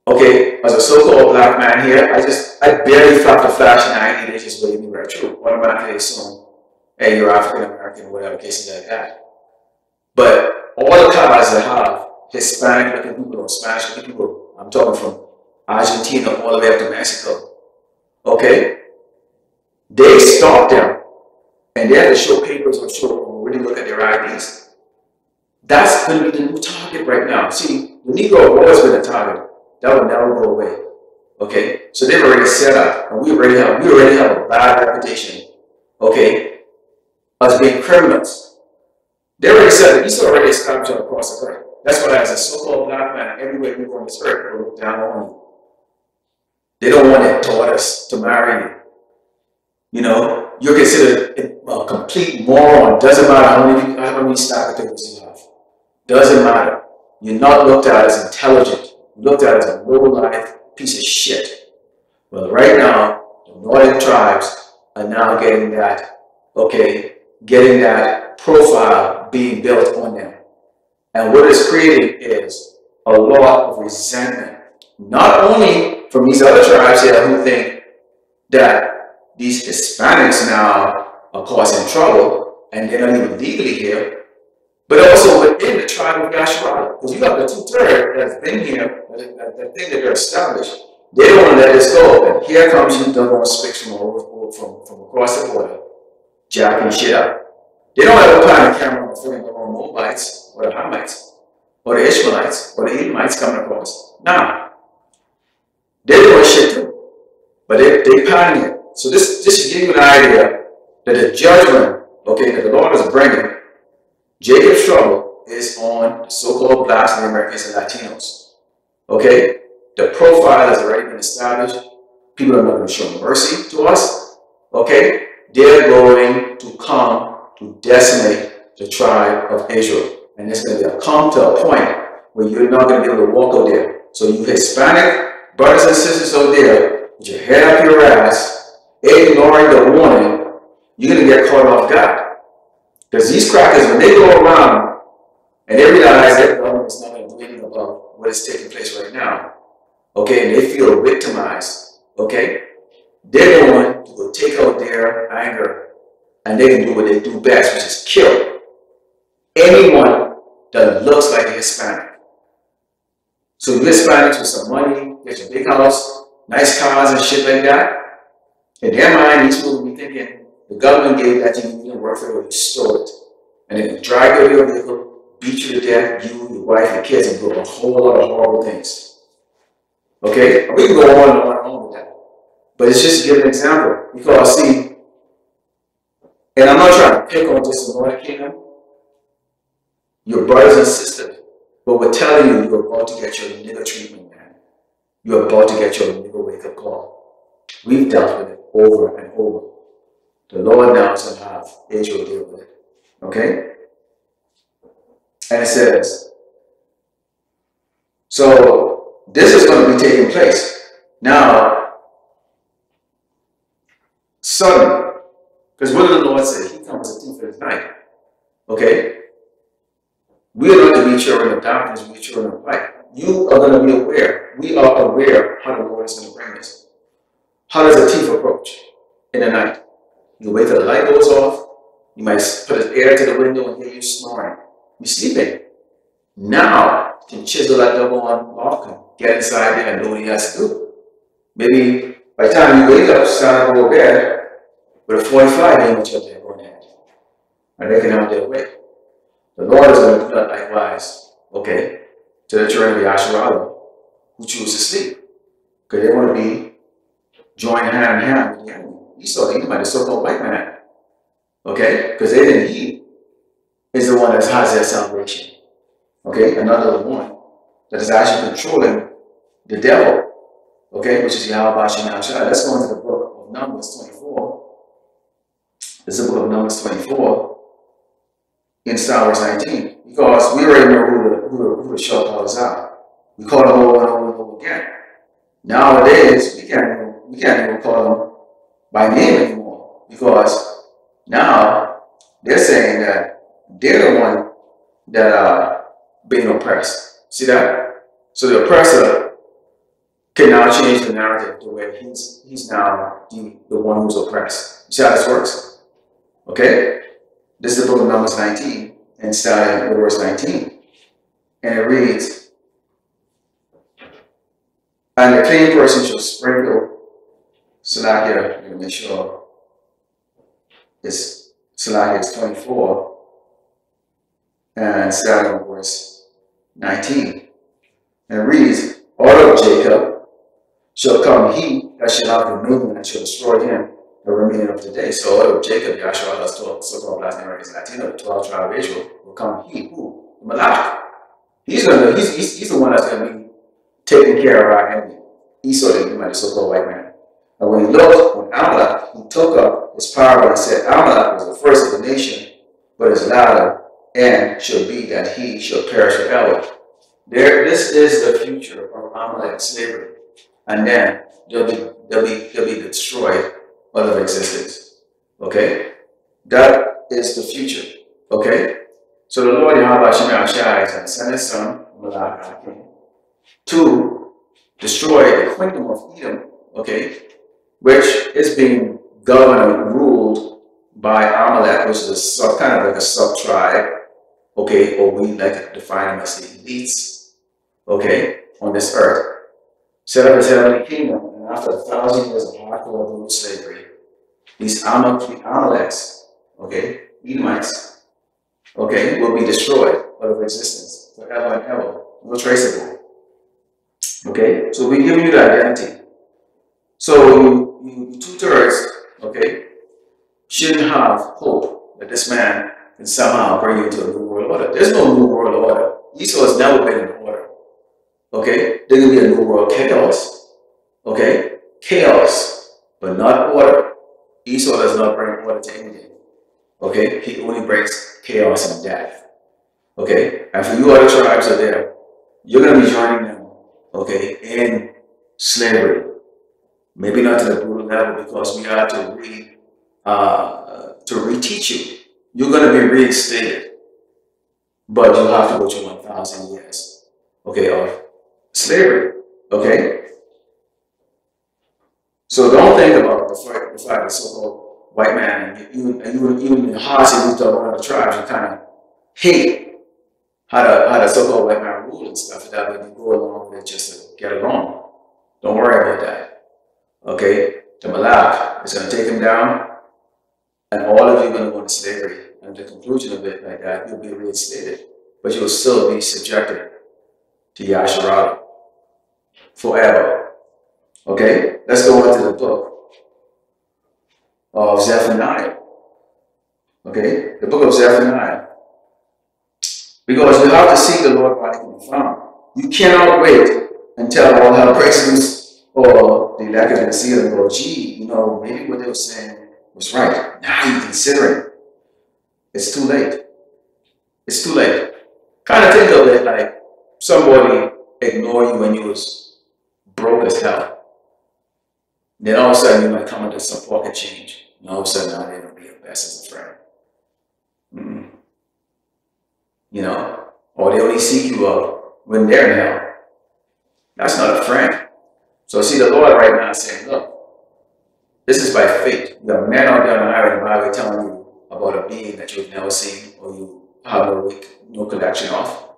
Okay, as a so-called black man here, I barely flapped the flash and they just waved me right through. Automatically assume, hey, you're African American, whatever, cases like that. But all the cars that have Hispanic looking people or Spanish looking people, I'm talking from Argentina all the way up to Mexico, okay, they stop them and they have to show papers or really look at their IDs. That's going to be the new target right now. See, the Negro have always been a target. That will never go away. Okay? So they've already set up, and we already have a bad reputation, okay, as being criminals. They already said that. He's already established across the earth. That's why as a so-called black man, everywhere you go on this earth, they look down on you. They don't want their daughters to marry you. You know, you're considered a complete moron. Doesn't matter how many stock papers you have. Doesn't matter. You're not looked at as intelligent. You're looked at as a low-life piece of shit. Well, right now, the northern tribes are now getting that, okay, getting that profile being built on them. And what it's creating is a lot of resentment. Not only from these other tribes here who think that these Hispanics now are causing trouble and they're not even legally here, but also within the tribe of Yasharala. Because you got the 2/3 that's been here, that thing that they're established, they don't want to let this go. And here comes you, Doggone Spicks from across the border, jacking shit up. They don't have a plan of camera on filming their own Moabites, or the Hamites, or the Ishmaelites, or the Edomites coming across. Nah. They're doing shit too. But they're planning it. So this should give you an idea that the judgment, okay, that the Lord is bringing, Jacob's trouble is on the so-called blacks and the Americans and Latinos. Okay? The profile has already been established. People are not going to show mercy to us. Okay? They're going to come to decimate the tribe of Israel. And it's going to come to a point where you're not going to be able to walk out there. So you Hispanic brothers and sisters out there, with your head up your ass, ignoring the warning, you're going to get caught off guard. Because these crackers, when they go around and they realize their government is not going to do anything about what is taking place right now, okay, and they feel victimized, okay, they're going to go take out their anger and they can do what they do best, which is kill anyone that looks like a Hispanic. So you Hispanics with some money, get your big house, nice cars and shit like that, in their mind, these people will be thinking, the government gave that to you, you didn't work for it, or you stole it. And they can drag you your vehicle, beat you to death, you, your wife, your kids, and do a whole lot of horrible things. Okay? We can go on and on and on with that. But it's just to give an example. Because, see, and I'm not trying to pick on just the Northern Kingdom, your brothers and sisters, but we're telling you, you're about to get your nigger treatment, man. You're about to get your nigger wake-up call. We've dealt with it over and over. The Lord now is going to have Israel deal with it. Okay? And it says, so this is going to be taking place. Now, sudden, because what did the Lord say? He comes as a thief in the night. Okay? We are not to be children of darkness, we are children of light. You are going to be aware. We are aware how the Lord is going to bring this. How does a thief approach in the night? You wait till the light goes off. You might put his ear to the window and hear you snoring. You're sleeping. Now, you can chisel that double on lock and get inside there and do what he has to do. Maybe by the time you wake up, stand up over bed with a 45 aim at your there going ahead. And they can have their way. The Lord is going to do that likewise, okay, to the children of Yasharala who choose to sleep. Because they want to be joined hand in hand with the enemy. Esau, the Edomite, the so-called white man. Okay? Because they didn't he is the one that has their salvation. Okay? Another one that is actually controlling the devil. Okay? Which is Yahweh Shem Shai. Let's go into the book of Numbers 24. This is the book of Numbers 24 in Star Wars 19. Because we already know who the short callers are. We call them over and over and over again. Nowadays, we can't even call them by name anymore, because now they're saying that they're the one that are being oppressed. See that? So the oppressor can now change the narrative to where he's now the one who's oppressed. You see how this works? Okay? This is the book of Numbers 19, and starting with verse 19. And it reads, and the clean person shall sprinkle, Salakia, I'm going to make sure it's Salakia is 24, and starting with verse 19. And it reads, out of Jacob shall come he that shall have dominion and shall destroy him the remaining of the day. So out of Jacob, Yahshua, that's so-called last name is Latino, the 12 tribe of Israel, will come he who? Malach. He's the one that's going to be taking care of our enemy. Esau, the so-called white man. And when he looked, when Amalek, he took up his power and said, Amalek was the first of the nation, but is latter, and shall be that he shall perish forever. This is the future of Amalek slavery. And then they'll be destroyed out of existence. Okay? That is the future. Okay? So the Lord Yahweh Shem Shai is going to send his son, Malach, to destroy the kingdom of Edom, okay, which is being governed and ruled by Amalek, which is kind of like a sub-tribe, okay, or we like to define them as the elites, okay, on this earth. Set up his heavenly kingdom, and after 1,000 years of hardcore brutal slavery, these Amaleks, okay, Edomites, okay, will be destroyed out of existence forever and ever, no traceable. Okay, so we're giving you the identity. So you 2/3, okay, shouldn't have hope that this man can somehow bring you into a new world order. There's no new world order. Esau has never been in order. Okay, there's gonna be a new world chaos. Okay, chaos, but not order. Esau does not bring order to anything. Okay, he only brings chaos and death. Okay, and for you other tribes are there, you're gonna be joining them. Okay, in slavery. Maybe not to the brutal level, because we are to reteach you. You're going to be reinstated, but you have to go through 1,000 years, okay, of slavery. Okay. So don't think about the fact that so-called white man, and even in the hearts of one of the tribes, you kind of hate how the so-called white man rule and stuff like that, but you go along with it just to get along. Don't worry about that. Okay? The Malach is going to take him down, and all of you are going to go into slavery. And the conclusion of it like that, you'll be reinstated, but you'll still be subjected to Yahshua forever. Okay? Let's go into the book of Zephaniah. Okay? The book of Zephaniah. Because you have to seek the Lord while he can be found. You cannot wait until all hell breaks loose, or the elect are going to see it and go, gee, you know, maybe what they were saying was right. Now you consider it. It's too late. It's too late. Kind of think of it like somebody ignored you when you was broke as hell. Then all of a sudden you might come into some pocket change. And all of a sudden now they're going to be your best as a friend. You know, or they only seek you out when they're in hell. That's not a friend. So see, the Lord right now is saying, look, this is by faith. You have men out there on the highway and byway telling you about a being that you've never seen or you have no connection of.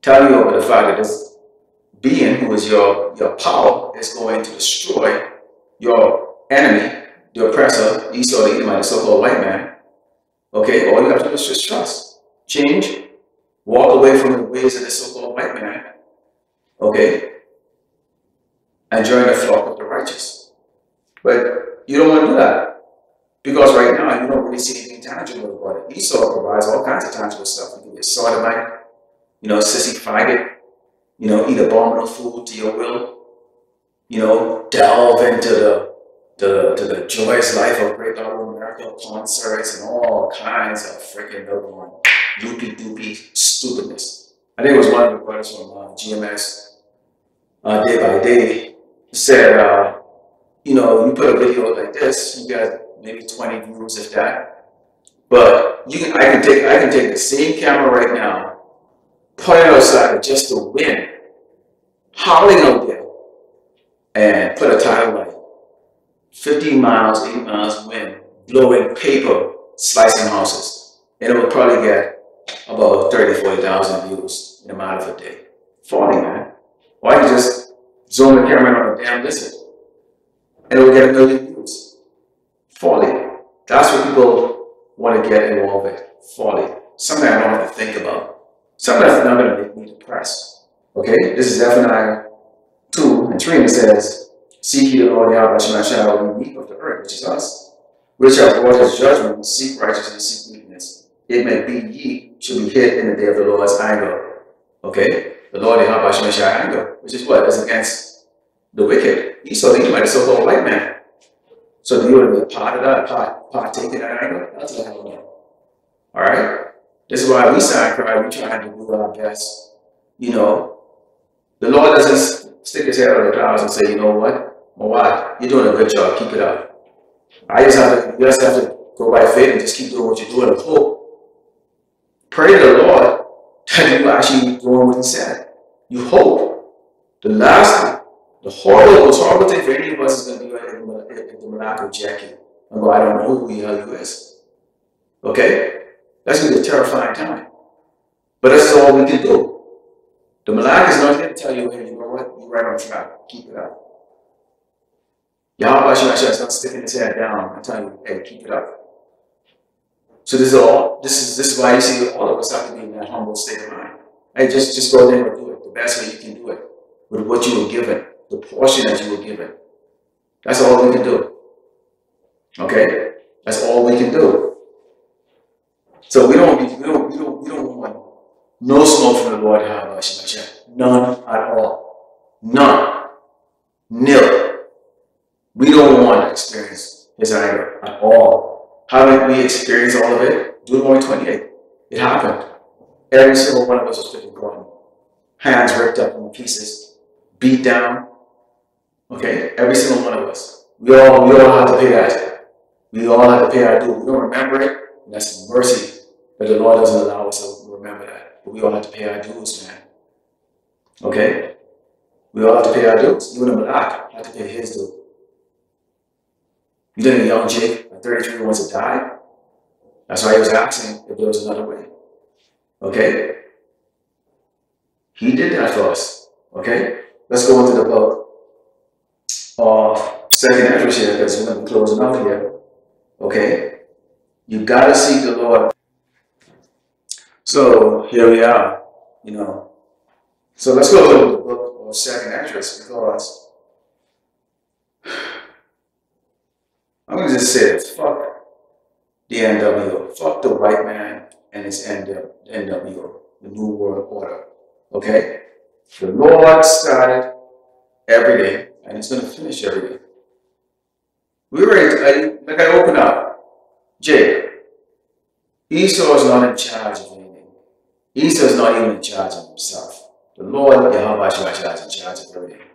Telling you about the fact that this being who is your power is going to destroy your enemy, the oppressor, Esau, the Edomite, the so-called white man. Okay, all you have to do is just trust. Change. Walk away from the ways of the so-called white man. Okay? And join the flock of the righteous. But you don't want to do that. Because right now, you don't really see anything tangible about it. Esau provides all kinds of tangible stuff. You can be a sodomite, you know, sissy faggot, you know, eat abominable food to your will, you know, delve into the joyous life of Great Bible America concerts and all kinds of freaking loopy-doopy stupidness. I think it was one of the brothers from GMS, Day by Day, said, you know, you put a video like this, you got maybe 20 views if that, but I can take the same camera right now, point it outside just to win, howling out there, and put a tidal light, 15 miles, 80 miles wind, blowing paper, slicing houses. And it would probably get about 30, 40,000 views in a matter of a day. 40, man. Why you just zoom the camera on a damn lizard? And it will get 1 million views. 40. That's what people want to get involved with. 40. Something I don't have to think about. Something that's not going to make me depressed. Okay? This is Zephaniah 2 and 3, and it says, seek ye the Lord Yahweh shall be meek of the earth, which is us, which have brought his judgment, seek righteousness, seek meekness. It may be ye shall be hid in the day of the Lord's anger. Okay? The Lord Yahweh shall anger, which is what? Is against the wicked. Esau, the Edomite, the so-called white man. So do you want to be part of that, partake in that anger? That's what I don't know. Alright? This is why we sign cry, we trying to do our best. You know, the Lord doesn't stick his head on the clouds and say, you know what? My wife, you're doing a good job, keep it up. You just have to go by faith and just keep doing what you're doing and hope. Pray to the Lord that you actually doing what he said. You hope. The most horrible thing for any of us is going to be if the Malak reject you and go, I don't know who the hell you is. Okay? That's going to be a terrifying time. But that's all we can do. The Malak is not going to tell you, hey, you know what? You're right on track. Keep it up. Yahweh is not sticking his head down and telling you, hey, keep it up. So this is why you see all of us have to be in that humble state of mind. Hey, just go there and do it the best way you can do it with what you were given, the portion that you were given. That's all we can do. Okay, that's all we can do. So we don't want no smoke from the Lord. None at all. None. Nil. We don't want to experience his anger at all. Haven't we experienced all of it? Deuteronomy 28. It happened. Every single one of us was flipping going. Hands ripped up in pieces, beat down. Okay? Every single one of us. We all have to pay that. We all have to pay our due. We don't remember it, and that's mercy that the Lord doesn't allow us to remember that. But we all have to pay our dues, man. Okay? We all have to pay our dues. Even the Malak had to pay his due. You think a young Jake at 33 wants to die? That's why he was asking if there was another way. Okay? He did that for us. Okay? Let's go into the book of 2nd Ezra here, because we're going to be closing out here. Okay? You got to seek the Lord. So here we are. You know. So let's go to the book of 2nd Ezra, because I'm going to just say this. Fuck the NWO. Fuck the white man and his NWO. The New World Order. Okay? The Lord started every day, and he's going to finish every day. We were like I open up. Jake. Esau is not in charge of anything. Esau is not even in charge of himself. The Lord, Yahweh is in charge of everything.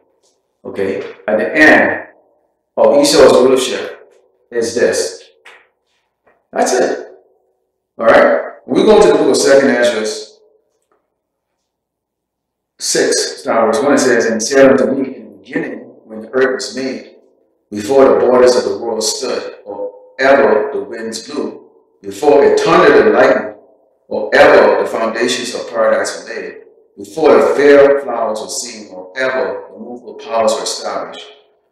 Okay? At the end of Esau's rulership, is this. That's it. Alright? We go to the book of 2nd Ezra 6, verse 1, it says, and said unto me in the beginning, when the earth was made, before the borders of the world stood, or ever the winds blew, before it thundered and lightened, or ever the foundations of paradise were laid, before the fair flowers were seen, or ever the movable powers were established,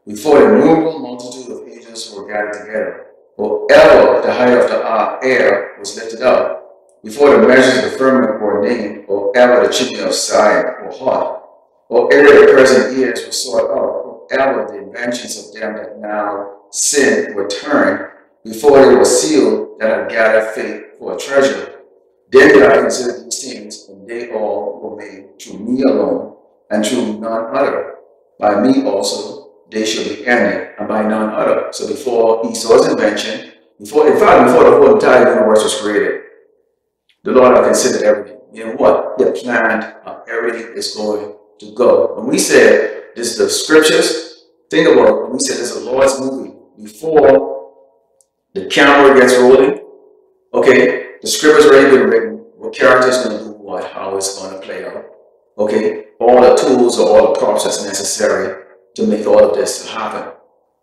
before the innumerable multitude of angels were gathered together, or ever the height of the air was lifted up, before the measures of the firmament were named, or ever the chimney of Zion were hot, or ever the present years were sought out, or ever the inventions of them that now sin were turned, before they were sealed that had gathered faith for a treasure. Then did I consider these things, and they all were made through me alone, and through none other. By me also they shall be ended, and by none other. So before Esau's invention, before the whole entire universe was created, the Lord had considered everything. You know what? He had planned how everything is going to go. When we said this is the scriptures, think about it. When we said this is the Lord's movie, before the camera gets rolling, okay, the script has already been written, what character is going to do what, how it's going to play out. Okay, all the tools or all the props that's necessary to make all of this to happen.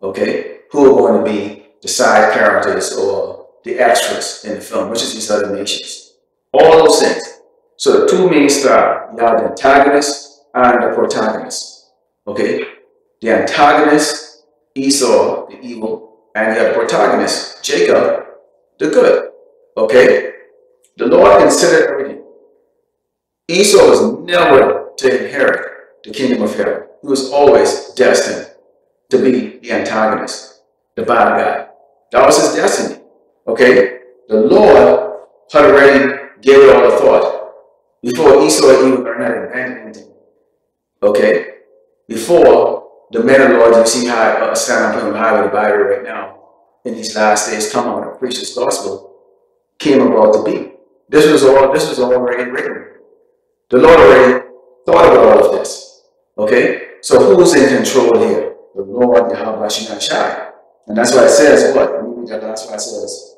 Okay? Who are going to be the side characters or the extras in the film, which is these other nations. All those things. So the two main stars, you have the antagonist and the protagonist. Okay? The antagonist, Esau, the evil, and you have the protagonist, Jacob, the good. Okay? The Lord considered everything. Esau was never to inherit the kingdom of heaven. He was always destined to be the antagonist, the bad guy. That was his destiny. Okay? The Lord had already gave it all a thought before Esau even learned how to invent anything. Okay? Before the men of the Lord, you see how stand up on the highway of the Bible right now, in these last days, come on and preach this gospel, came about to be. This was already written. The Lord already thought about all of this. Okay? So who's in control here? The Lord, Yahweh Shai. And that's why it says what? That's why it says,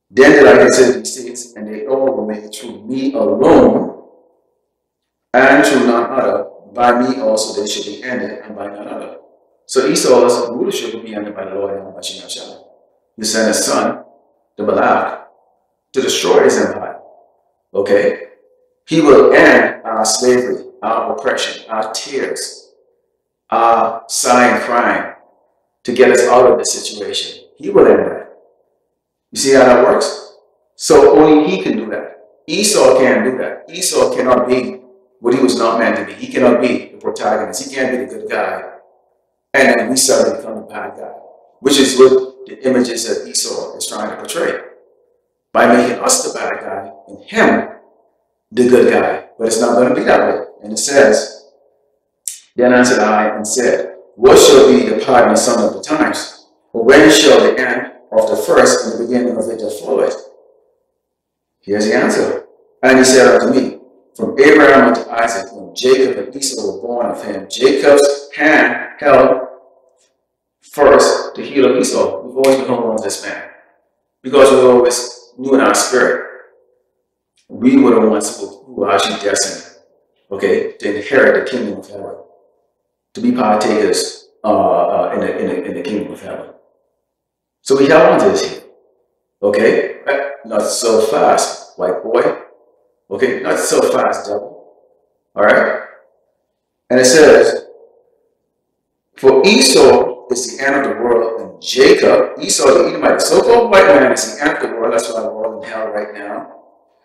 then did I consider these things, and they all were made through me alone, and through none other. By me also they should be ended, and by none other. So Esau's rulership will be ended by the Lord Yahweh Shai. He sent his son, the Malach, to destroy his empire. Okay? He will end our slavery, our oppression, our tears, our sighing, crying, to get us out of the situation. He will end that. You see how that works? So only he can do that. Esau can't do that. Esau cannot be what he was not meant to be. He cannot be the protagonist. He can't be the good guy. And then we suddenly become the bad guy, which is what the images that Esau is trying to portray. By making us the bad guy and him the good guy. But it's not going to be that way. And it says, then answered I and said, what shall be the part and the sum of the times? Or when shall the end of the first and the beginning of it follow it? Here's the answer. And he said unto me, from Abraham unto Isaac, when Jacob and Esau were born of him, Jacob's hand held first the heel of Esau. We've always been holding on to this man. Because we always knew in our spirit, we were the ones who were actually destined, okay, to inherit the kingdom of heaven, to be partakers in the kingdom of heaven. So we held on to this here, okay? Not so fast, white boy. Okay, not so fast, devil. All right? And it says, for Esau is the end of the world, and Jacob, Esau the Edomite, the so-called white man, is the end of the world. That's why we're all in hell right now.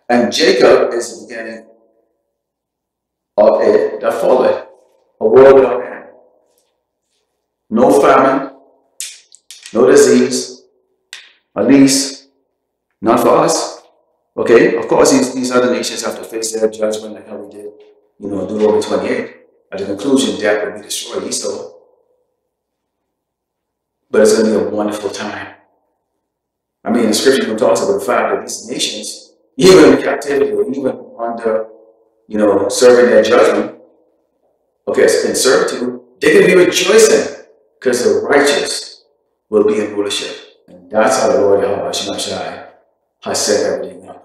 And Jacob is the beginning of it that followed. A world without end. No famine, no disease, at least not for us. Okay, of course, these other nations have to face their judgment like how we did, Deuteronomy 28. At the conclusion, death will be destroyed, Esau. But it's going to be a wonderful time. I mean, the scripture even talks about the fact that these nations, even in captivity or even under, serving their judgment, okay, in servitude, they can be rejoicing because the righteous will be in rulership. And that's how the Lord Yahweh Shai has set everything up.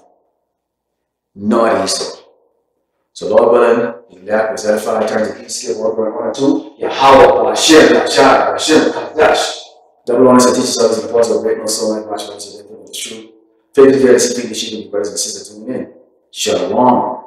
Not Esau. So Lord willing, the elect was edified, turn to east, skip 1 and 2. Yahweh, Hashem, Hashem, Hashem, Kadash. Double honors and teaches others in the cause of great no soul like watch for the truth. Faith to fear to speak the sheep of the brothers and sisters tuning in. Shalom.